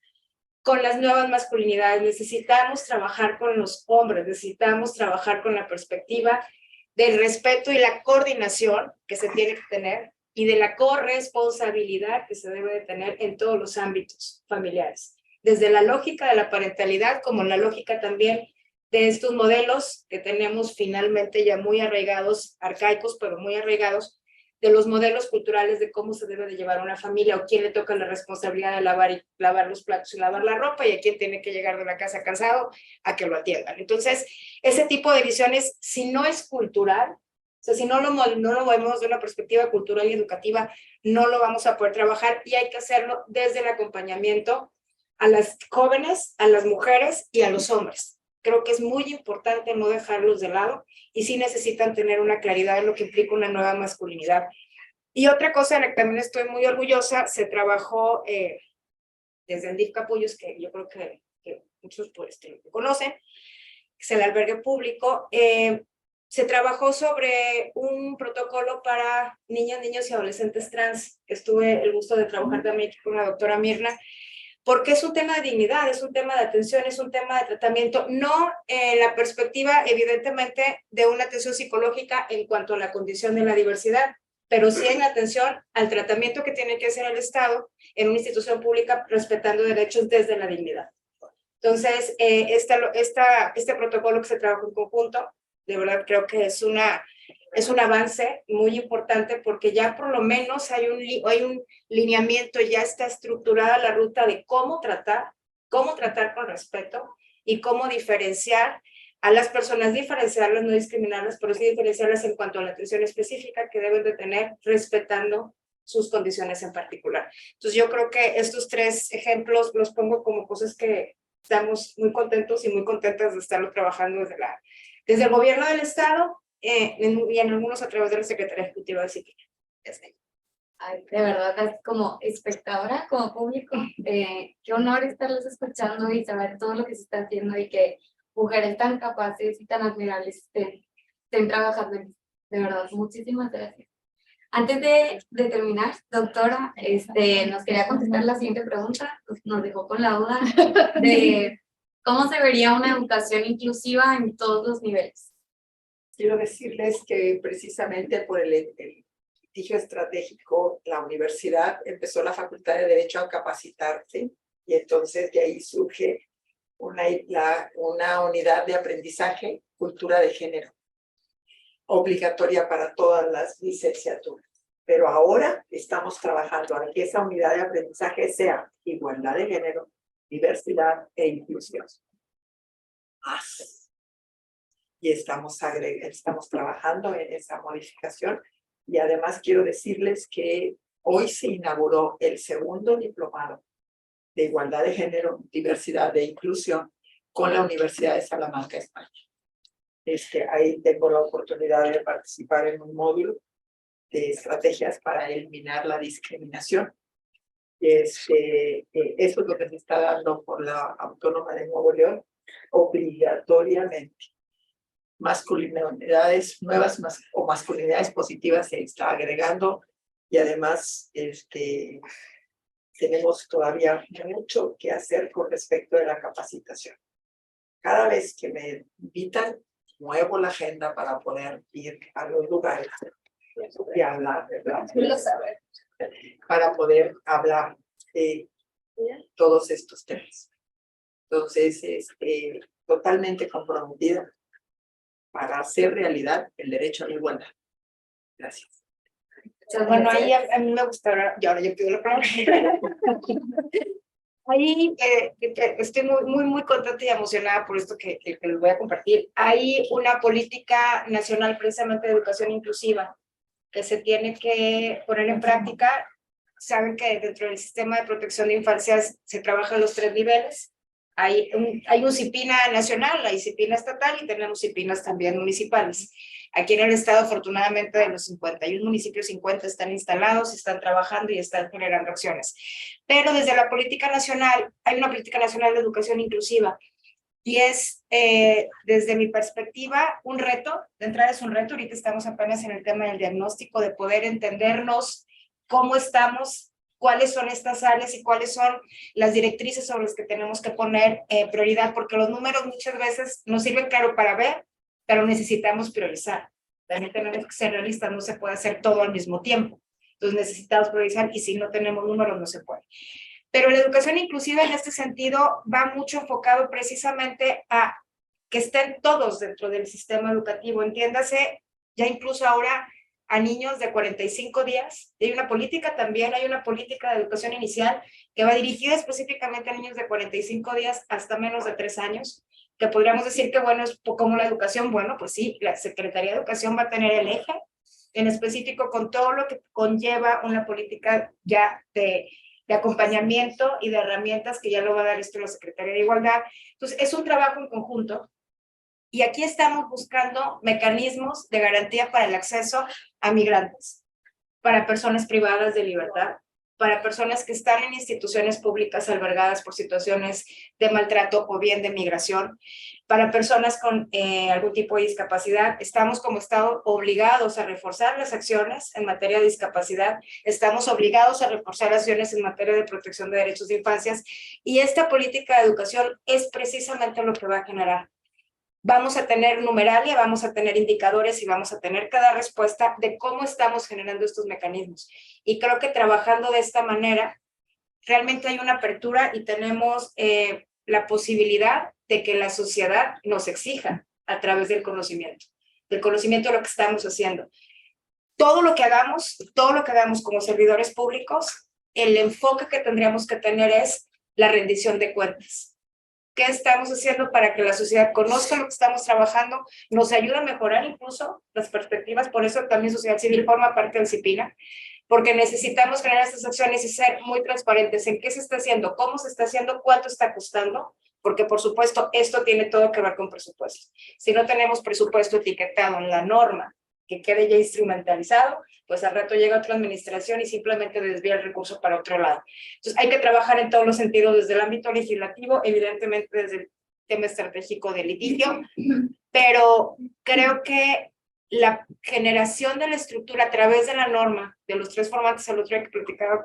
con las nuevas masculinidades. Necesitamos trabajar con los hombres, necesitamos trabajar con la perspectiva del respeto y la coordinación que se tiene que tener y de la corresponsabilidad que se debe de tener en todos los ámbitos familiares. Desde la lógica de la parentalidad como la lógica también de estos modelos que tenemos finalmente ya muy arraigados, arcaicos, pero muy arraigados, de los modelos culturales de cómo se debe de llevar una familia o quién le toca la responsabilidad de lavar los platos y lavar la ropa y a quién tiene que llegar de la casa cansado a que lo atiendan. Entonces, ese tipo de visiones, si no es cultural, o sea, si no lo vemos de una perspectiva cultural y educativa, no lo vamos a poder trabajar y hay que hacerlo desde el acompañamiento a las jóvenes, a las mujeres y a los hombres. Creo que es muy importante no dejarlos de lado y sí necesitan tener una claridad en lo que implica una nueva masculinidad. Y otra cosa en la que también estoy muy orgullosa, se trabajó desde el DIF Capullos, que yo creo que muchos pues, conocen, que es el albergue público, se se trabajó sobre un protocolo para niñas, niños y adolescentes trans. Estuve el gusto de trabajar también con la doctora Mirna, porque es un tema de dignidad, es un tema de atención, es un tema de tratamiento, no en la perspectiva, evidentemente, de una atención psicológica en cuanto a la condición de la diversidad, pero sí en atención al tratamiento que tiene que hacer el Estado en una institución pública respetando derechos desde la dignidad. Entonces, este protocolo que se trabajó en conjunto, de verdad creo que es un avance muy importante porque ya por lo menos hay un lineamiento, ya está estructurada la ruta de cómo tratar con respeto y cómo diferenciar a las personas, diferenciarlas, no discriminarlas, pero sí diferenciarlas en cuanto a la atención específica que deben de tener respetando sus condiciones en particular. Entonces yo creo que estos 3 ejemplos los pongo como cosas que estamos muy contentos y muy contentas de estarlo trabajando desde el gobierno del Estado y en algunos a través de la Secretaría Ejecutiva de Disciplina. Ay, de verdad, es como espectadora, como público, qué honor estarlos escuchando y saber todo lo que se está haciendo y que mujeres tan capaces y tan admirables estén trabajando en esto. De verdad, muchísimas gracias. Antes de terminar, doctora, nos quería contestar la siguiente pregunta, nos dejó con la duda de cómo se vería una educación inclusiva en todos los niveles. Quiero decirles que precisamente por el litigio estratégico, la universidad empezó la Facultad de Derecho a capacitarse y entonces de ahí surge una unidad de aprendizaje, cultura de género, obligatoria para todas las licenciaturas. Pero ahora estamos trabajando para que esa unidad de aprendizaje sea igualdad de género, diversidad e inclusión. Y estamos trabajando en esa modificación. Y además quiero decirles que hoy se inauguró el 2º diplomado de igualdad de género, diversidad e inclusión con la Universidad de Salamanca, España. Ahí tengo la oportunidad de participar en un módulo de estrategias para eliminar la discriminación. Eso es lo que se está dando por la Autónoma de Nuevo León, obligatoriamente. Masculinidades nuevas o masculinidades positivas se está agregando y además tenemos todavía mucho que hacer con respecto de la capacitación. Cada vez que me invitan, muevo la agenda para poder ir a los lugares y hablar, ¿verdad? Para poder hablar de todos estos temas. Entonces, totalmente comprometida para hacer realidad el derecho a la igualdad. Gracias. Bueno, ahí a mí me gustaría, y ahora yo pido la palabra. Ahí estoy muy contenta y emocionada por esto que les voy a compartir. Hay una política nacional precisamente de educación inclusiva que se tiene que poner en práctica. Saben que dentro del sistema de protección de infancias se trabajan los 3 niveles. Hay un CIPINA nacional, hay CIPINA estatal y tenemos CIPINAs también municipales. Aquí en el estado, afortunadamente, de los 51 municipios, 50 están instalados, están trabajando y están generando acciones. Pero desde la política nacional, hay una política nacional de educación inclusiva y es, desde mi perspectiva, un reto. De entrada es un reto, ahorita estamos apenas en el tema del diagnóstico, de poder entendernos cómo estamos, cuáles son estas áreas y cuáles son las directrices sobre las que tenemos que poner prioridad, porque los números muchas veces nos sirven, claro, para ver, pero necesitamos priorizar. También tenemos que ser realistas, no se puede hacer todo al mismo tiempo. Entonces necesitamos priorizar y si no tenemos números no se puede. Pero la educación inclusiva en este sentido va mucho enfocado precisamente a que estén todos dentro del sistema educativo. Entiéndase, ya incluso ahora a niños de 45 días. Hay una política también, hay una política de educación inicial que va dirigida específicamente a niños de 45 días hasta menos de 3 años, que podríamos decir que, bueno, es como la educación. Bueno, pues sí, la Secretaría de Educación va a tener el eje en específico con todo lo que conlleva una política ya de acompañamiento y de herramientas que ya lo va a dar esto la Secretaría de Igualdad. Entonces, es un trabajo en conjunto. Y aquí estamos buscando mecanismos de garantía para el acceso a migrantes, para personas privadas de libertad, para personas que están en instituciones públicas albergadas por situaciones de maltrato o bien de migración, para personas con algún tipo de discapacidad. Estamos como Estado obligados a reforzar las acciones en materia de discapacidad, estamos obligados a reforzar acciones en materia de protección de derechos de infancias, y esta política de educación es precisamente lo que va a generar. Vamos a tener numeralia, vamos a tener indicadores y vamos a tener cada respuesta de cómo estamos generando estos mecanismos. Y creo que trabajando de esta manera, realmente hay una apertura y tenemos la posibilidad de que la sociedad nos exija a través del conocimiento de lo que estamos haciendo. Todo lo que hagamos como servidores públicos, el enfoque que tendríamos que tener es la rendición de cuentas. ¿Qué estamos haciendo para que la sociedad conozca lo que estamos trabajando? Nos ayuda a mejorar incluso las perspectivas, por eso también sociedad civil forma parte del CIPINA, porque necesitamos generar estas acciones y ser muy transparentes en qué se está haciendo, cómo se está haciendo, cuánto está costando, porque por supuesto esto tiene todo que ver con presupuesto. Si no tenemos presupuesto etiquetado en la norma, que quede ya instrumentalizado, pues al rato llega otra administración y simplemente desvía el recurso para otro lado. Entonces hay que trabajar en todos los sentidos, desde el ámbito legislativo, evidentemente desde el tema estratégico del litigio, pero creo que la generación de la estructura a través de la norma, de los tres formatos, el otro día que platicaba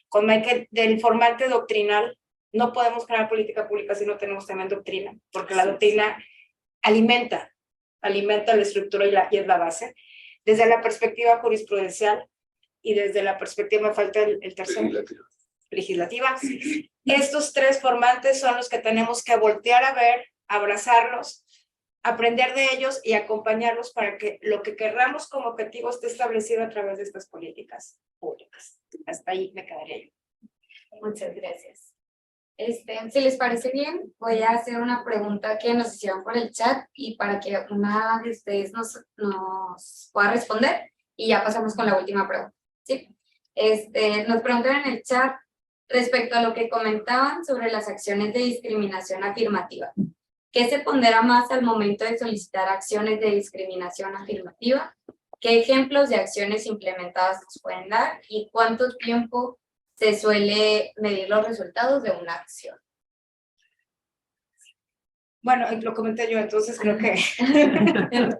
con Michael, del formante doctrinal, no podemos crear política pública si no tenemos también doctrina, porque la doctrina alimenta la estructura y es la base. Desde la perspectiva jurisprudencial y desde la perspectiva, me falta el tercero, legislativa. Estos tres formantes son los que tenemos que voltear a ver, abrazarlos, aprender de ellos y acompañarlos para que lo que querramos como objetivo esté establecido a través de estas políticas públicas. Hasta ahí me quedaría yo. Muchas gracias. Si les parece bien, voy a hacer una pregunta que nos hicieron por el chat y para que una de ustedes nos pueda responder y ya pasamos con la última pregunta. ¿Sí? Nos preguntan en el chat respecto a lo que comentaban sobre las acciones de discriminación afirmativa. ¿Qué se pondera más al momento de solicitar acciones de discriminación afirmativa? ¿Qué ejemplos de acciones implementadas nos pueden dar? ¿Y cuánto tiempo se suele medir los resultados de una acción? Bueno, lo comenté yo, entonces creo que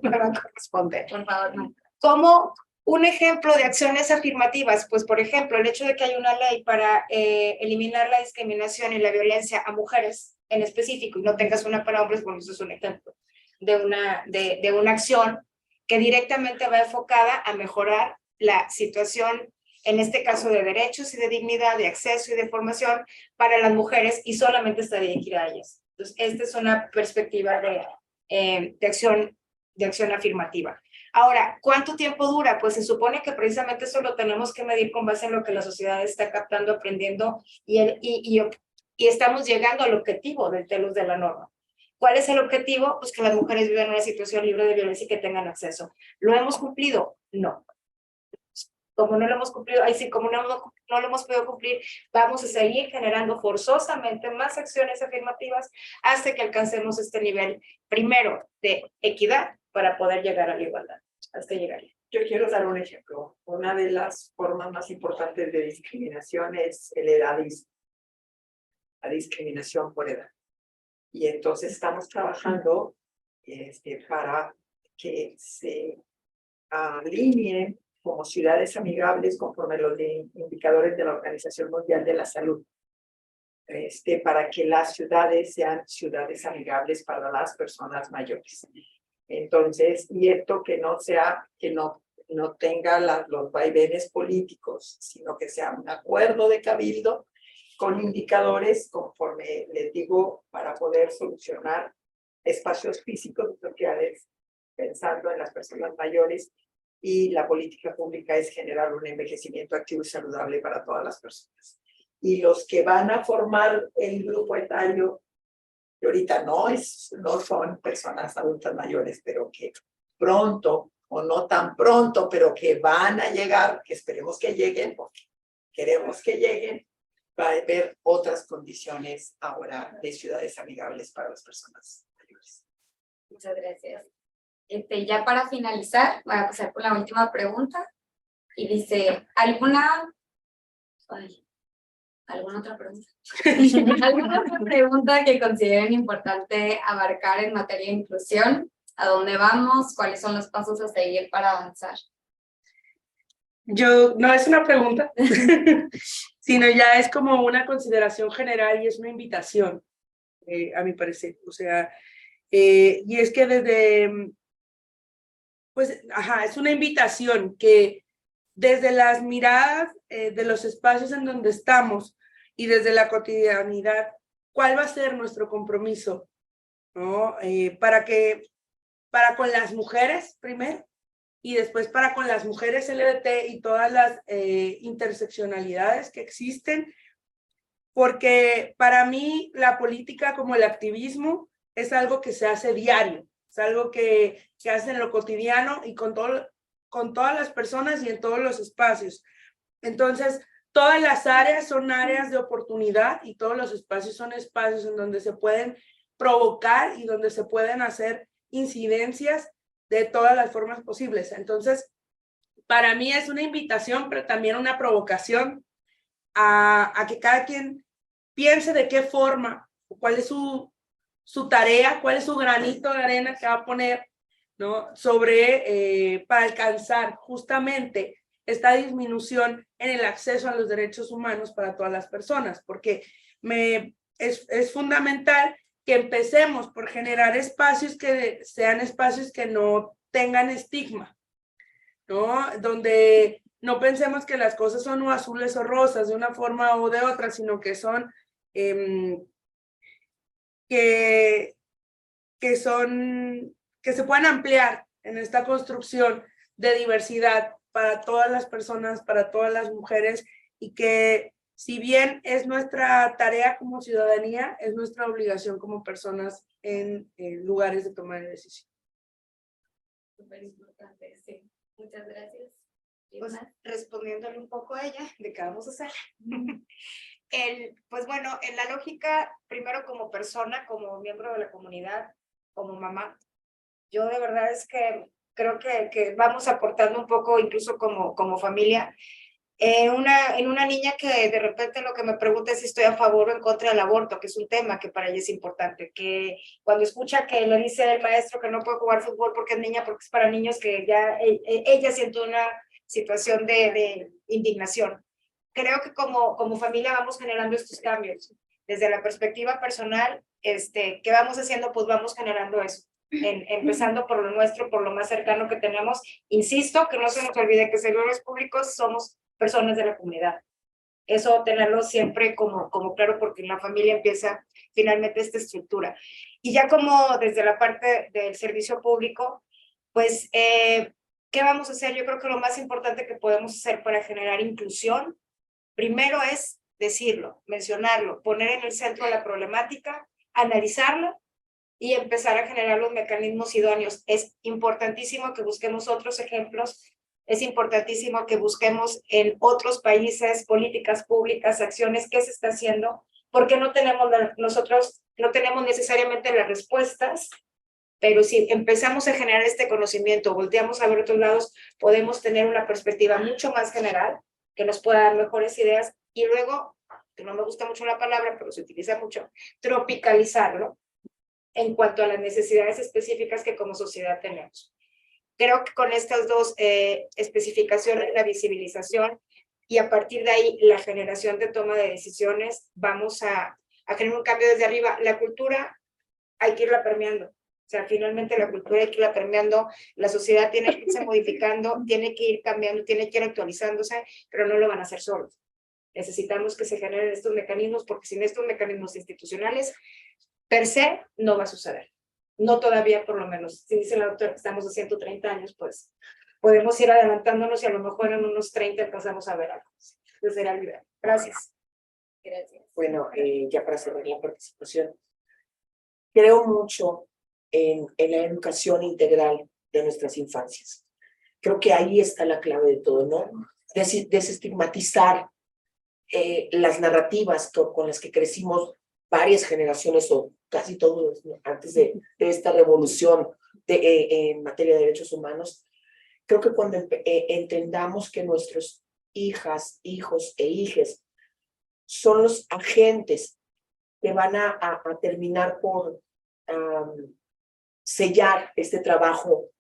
me va a corresponder. Por favor, no. Como un ejemplo de acciones afirmativas, pues por ejemplo, el hecho de que hay una ley para eliminar la discriminación y la violencia a mujeres en específico, y no tengas una para hombres, bueno, eso es un ejemplo de una acción que directamente va enfocada a mejorar la situación, en este caso de derechos y de dignidad, de acceso y de formación para las mujeres, y solamente está dirigida a ellas. Entonces, esta es una perspectiva de acción afirmativa. Ahora, ¿cuánto tiempo dura? Pues se supone que precisamente eso lo tenemos que medir con base en lo que la sociedad está captando, aprendiendo, y estamos llegando al objetivo del telos de la norma. ¿Cuál es el objetivo? Pues que las mujeres vivan en una situación libre de violencia y que tengan acceso. ¿Lo hemos cumplido? No. Como no lo hemos cumplido, ahí sí, como no lo hemos podido cumplir, vamos a seguir generando forzosamente más acciones afirmativas hasta que alcancemos este nivel, primero, de equidad para poder llegar a la igualdad. Hasta llegar. Yo quiero dar un ejemplo. Una de las formas más importantes de discriminación es el edadismo, la discriminación por edad. Y entonces estamos trabajando para que se alineen como ciudades amigables conforme los indicadores de la Organización Mundial de la Salud, para que las ciudades sean ciudades amigables para las personas mayores. Entonces, y esto que no sea, que no tenga los vaivenes políticos, sino que sea un acuerdo de cabildo con indicadores, conforme les digo, para poder solucionar espacios físicos sociales, pensando en las personas mayores. Y la política pública es generar un envejecimiento activo y saludable para todas las personas. Y los que van a formar el grupo etario, que ahorita no son personas adultas mayores, pero que pronto, o no tan pronto, pero que van a llegar, que esperemos que lleguen, porque queremos que lleguen, va a haber otras condiciones ahora de ciudades amigables para las personas mayores. Muchas gracias. Ya para finalizar, voy a pasar por la última pregunta. Y dice, Ay, ¿alguna otra pregunta? ¿Alguna otra pregunta que consideren importante abarcar en materia de inclusión? ¿A dónde vamos? ¿Cuáles son los pasos a seguir para avanzar? No es una pregunta, sino ya es como una consideración general y es una invitación, a mi parecer. O sea, y es que pues, es una invitación que desde las miradas de los espacios en donde estamos y desde la cotidianidad, ¿cuál va a ser nuestro compromiso? ¿No? Para con las mujeres primero, y después para con las mujeres LGBT y todas las interseccionalidades que existen, porque para mí la política como el activismo es algo que se hace diario, es algo que hace en lo cotidiano y con todas las personas y en todos los espacios. Entonces, todas las áreas son áreas de oportunidad y todos los espacios son espacios en donde se pueden provocar y donde se pueden hacer incidencias de todas las formas posibles. Entonces, para mí es una invitación, pero también una provocación a que cada quien piense de qué forma, cuál es su tarea, cuál es su granito de arena que va a poner, ¿no? Para alcanzar justamente esta disminución en el acceso a los derechos humanos para todas las personas, porque es fundamental que empecemos por generar espacios que sean espacios que no tengan estigma, ¿no? Donde no pensemos que las cosas son o azules o rosas de una forma o de otra, sino que son que se puedan ampliar en esta construcción de diversidad para todas las personas, para todas las mujeres, y que si bien es nuestra tarea como ciudadanía, es nuestra obligación como personas en lugares de toma de decisión. Súper importante, sí. Muchas gracias. Pues respondiéndole un poco a ella, ¿de qué vamos a hacer? Pues bueno, en la lógica, primero como persona, como miembro de la comunidad, como mamá, yo de verdad es que creo que vamos aportando un poco, incluso como familia, en una niña que de repente lo que me pregunta es si estoy a favor o en contra del aborto, que es un tema que para ella es importante, que cuando escucha que le dice el maestro que no puede jugar fútbol porque es niña, porque es para niños, que ya ella siente una situación de indignación. Creo que como familia vamos generando estos cambios. Desde la perspectiva personal, ¿qué vamos haciendo? Pues vamos generando eso. Empezando por lo nuestro, por lo más cercano que tenemos. Insisto, que no se nos olvide que servidores públicos somos personas de la comunidad. Eso tenerlo siempre como claro, porque en la familia empieza finalmente esta estructura. Y ya como desde la parte del servicio público, pues, ¿qué vamos a hacer? Yo creo que lo más importante que podemos hacer para generar inclusión, primero es decirlo, mencionarlo, poner en el centro la problemática, analizarla y empezar a generar los mecanismos idóneos. Es importantísimo que busquemos otros ejemplos, es importantísimo que busquemos en otros países políticas públicas, acciones, qué se está haciendo, porque nosotros no tenemos necesariamente las respuestas, pero si empezamos a generar este conocimiento, volteamos a ver otros lados, podemos tener una perspectiva mucho más general, que nos pueda dar mejores ideas, y luego, que no me gusta mucho la palabra, pero se utiliza mucho, tropicalizarlo en cuanto a las necesidades específicas que como sociedad tenemos. Creo que con estas dos especificaciones, la visibilización y a partir de ahí la generación de toma de decisiones, vamos a generar un cambio desde arriba. La cultura hay que irla permeando. O sea, finalmente la cultura hay que irla permeando, la sociedad tiene que irse modificando, tiene que ir cambiando, tiene que ir actualizándose, pero no lo van a hacer solos. Necesitamos que se generen estos mecanismos, porque sin estos mecanismos institucionales, per se, no va a suceder. No todavía, por lo menos. Si dice la doctora que estamos a 130 años, pues podemos ir adelantándonos y a lo mejor en unos 30 empezamos a ver algo. Ese será el ideal. Gracias. Gracias. Bueno, ya para cerrar la participación, creo mucho en la educación integral de nuestras infancias. Creo que ahí está la clave de todo, ¿no? Desestigmatizar las narrativas con las que crecimos varias generaciones o casi todos, ¿no? Antes de esta revolución en materia de derechos humanos. Creo que cuando entendamos que nuestros hijas, hijos e hijes son los agentes que van a terminar por sellar este trabajo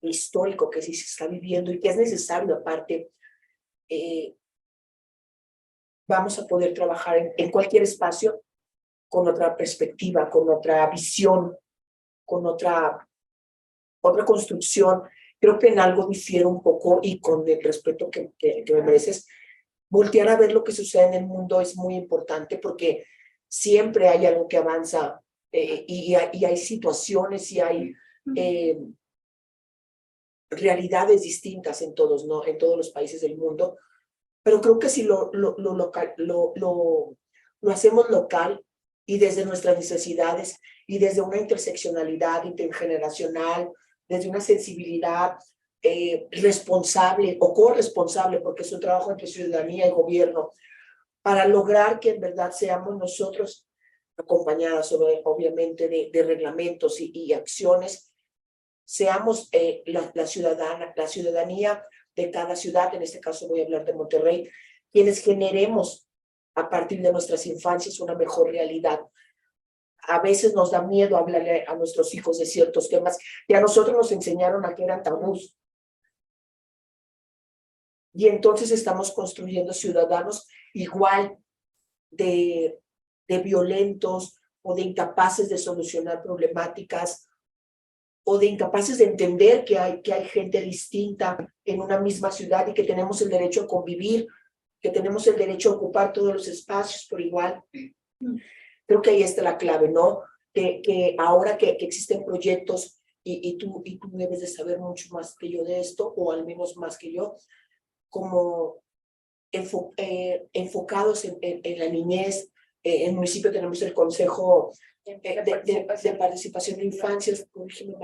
histórico que sí se está viviendo y que es necesario. Aparte, vamos a poder trabajar en cualquier espacio con otra perspectiva, con otra visión, con otra construcción. Creo que en algo difiero un poco, y con el respeto que me mereces, voltear a ver lo que sucede en el mundo es muy importante, porque siempre hay algo que avanza y hay situaciones y hay realidades distintas en todos, ¿no? En todos los países del mundo. Pero creo que si lo hacemos local y desde nuestras necesidades y desde una interseccionalidad intergeneracional, desde una sensibilidad responsable o corresponsable, porque es un trabajo entre ciudadanía y gobierno, para lograr que en verdad seamos nosotros, acompañadas obviamente de reglamentos y acciones, seamos la ciudadanía de cada ciudad. En este caso voy a hablar de Monterrey, quienes generemos a partir de nuestras infancias una mejor realidad. A veces nos da miedo hablarle a nuestros hijos de ciertos temas que a nosotros nos enseñaron a que eran tabús. Y entonces estamos construyendo ciudadanos igual de violentos o de incapaces de solucionar problemáticas o de incapaces de entender que hay gente distinta en una misma ciudad y que tenemos el derecho a convivir, que tenemos el derecho a ocupar todos los espacios por igual. Creo que ahí está la clave, ¿no? Que ahora que existen proyectos y tú debes de saber mucho más que yo de esto, o al menos más que yo, como enfocados en la niñez. En el municipio tenemos el Consejo de Participación de Infancias, Consejo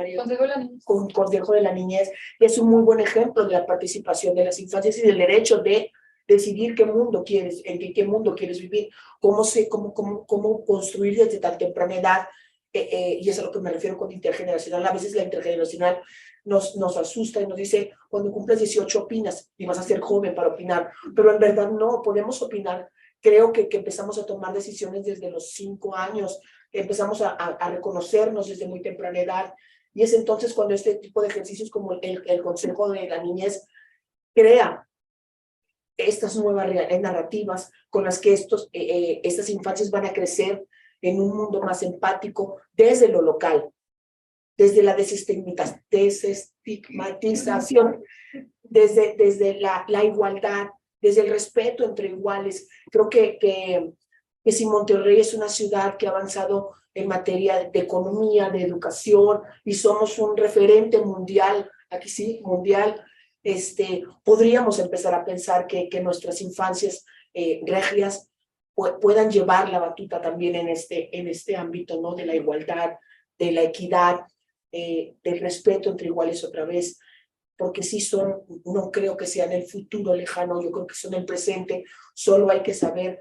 de la Niñez, que es un muy buen ejemplo de la participación de las infancias y del derecho de decidir qué mundo quieres, en qué mundo quieres vivir, cómo construir desde tan temprana edad, y es a lo que me refiero con intergeneracional. A veces la intergeneracional nos asusta y nos dice, cuando cumples 18 opinas y vas a ser joven para opinar, pero en verdad no, podemos opinar. Creo que empezamos a tomar decisiones desde los 5 años, empezamos a reconocernos desde muy temprana edad, y es entonces cuando este tipo de ejercicios como el Consejo de la Niñez crea estas nuevas narrativas con las que estas infancias van a crecer en un mundo más empático desde lo local, desde la desestigmatización, desde la igualdad, desde el respeto entre iguales. Creo que si Monterrey es una ciudad que ha avanzado en materia de economía, de educación, y somos un referente mundial, aquí sí, mundial, podríamos empezar a pensar que nuestras infancias regias puedan llevar la batuta también en este ámbito, ¿no? De la igualdad, de la equidad, del respeto entre iguales otra vez, porque sí son, no creo que sean el futuro lejano, yo creo que son el presente. Solo hay que saber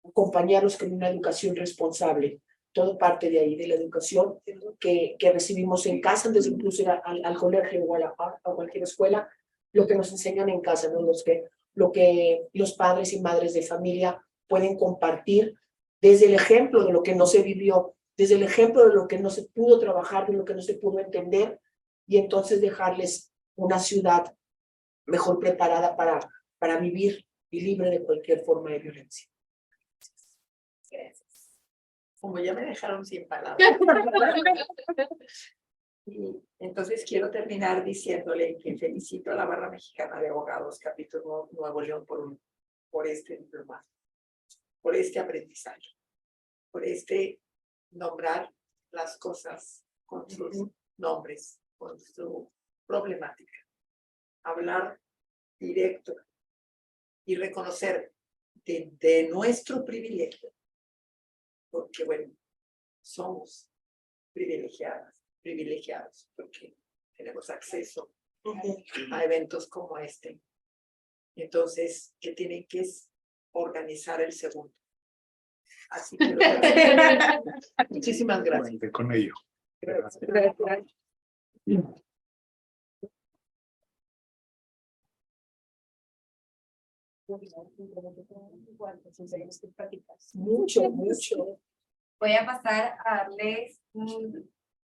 acompañarlos con una educación responsable. Todo parte de ahí, de la educación que recibimos en casa, antes de incluso ir al colegio o a cualquier escuela, lo que nos enseñan en casa, ¿no? Lo que los padres y madres de familia pueden compartir desde el ejemplo de lo que no se vivió, desde el ejemplo de lo que no se pudo trabajar, de lo que no se pudo entender, y entonces dejarles una ciudad mejor preparada para vivir y libre de cualquier forma de violencia. Gracias. Como ya me dejaron sin palabras. Y entonces quiero terminar diciéndole que felicito a la Barra Mexicana de Abogados, Capítulo Nuevo León, por este diplomado, por este aprendizaje, por nombrar las cosas con sus nombres, con su problemática, hablar directo y reconocer de nuestro privilegio, porque bueno, somos privilegiados, porque tenemos acceso a eventos como este. Entonces, que tienen que organizar el segundo. Así que muchísimas gracias. Con ello. Gracias. Mucho, mucho. Voy a pasar a darles un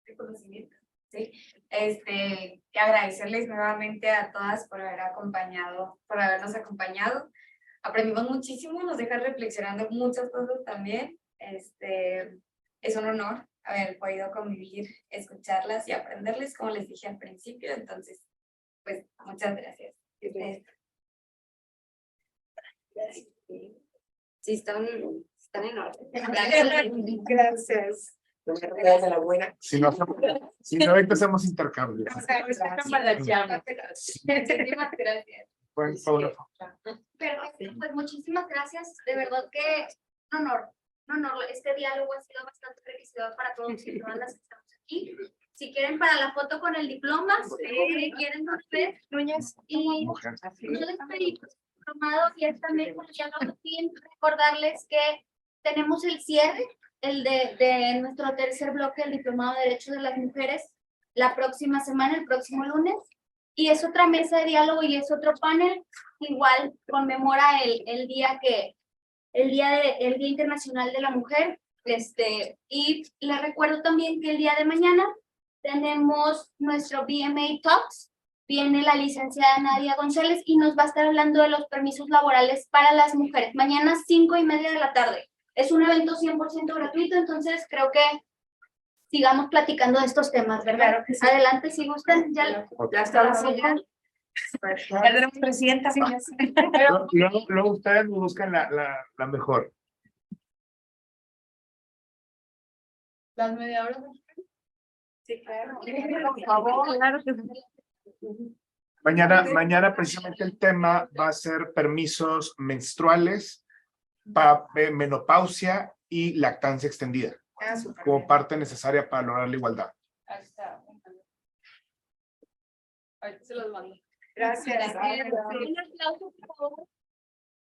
reconocimiento, ¿sí? Y agradecerles nuevamente a todas por habernos acompañado. Aprendimos muchísimo, nos dejan reflexionando muchas cosas también. Es un honor haber podido convivir, escucharlas y aprenderles, como les dije al principio. Entonces, pues, muchas gracias. Sí, están en orden. Gracias. No me rodeas de la buena. Si no, ahorita hacemos intercambios. Muchísimas gracias. Bueno, Paula. Perfecto, pues muchísimas gracias. De verdad que un honor. Este diálogo ha sido bastante enriquecedor para todos y todas las que estamos aquí. Si quieren para la foto con el diploma, si quieren ustedes, y Mujer. yo les pedí diplomado y también ya no sin recordarles que tenemos el cierre, el de nuestro tercer bloque, el diplomado de Derechos de las Mujeres, la próxima semana, el próximo lunes. Y es otra mesa de diálogo y es otro panel, igual conmemora el Día Internacional de la Mujer. Y les recuerdo también que el día de mañana tenemos nuestro BMA Talks. Viene la licenciada Nadia González y nos va a estar hablando de los permisos laborales para las mujeres. Mañana 5:30 de la tarde. Es un evento 100% gratuito, entonces creo que sigamos platicando de estos temas, ¿verdad? Claro que sí. Adelante, si gustan. Ya está la silla. Ya tenemos presidenta. Luego ustedes buscan la mejor. Las media horas. Sí, claro. Por favor, claro que sí. Mañana precisamente el tema va a ser permisos menstruales, menopausia y lactancia extendida, como parte necesaria para lograr la igualdad. Ahí está. Ahorita se los mando. Gracias. Un aplauso, por favor.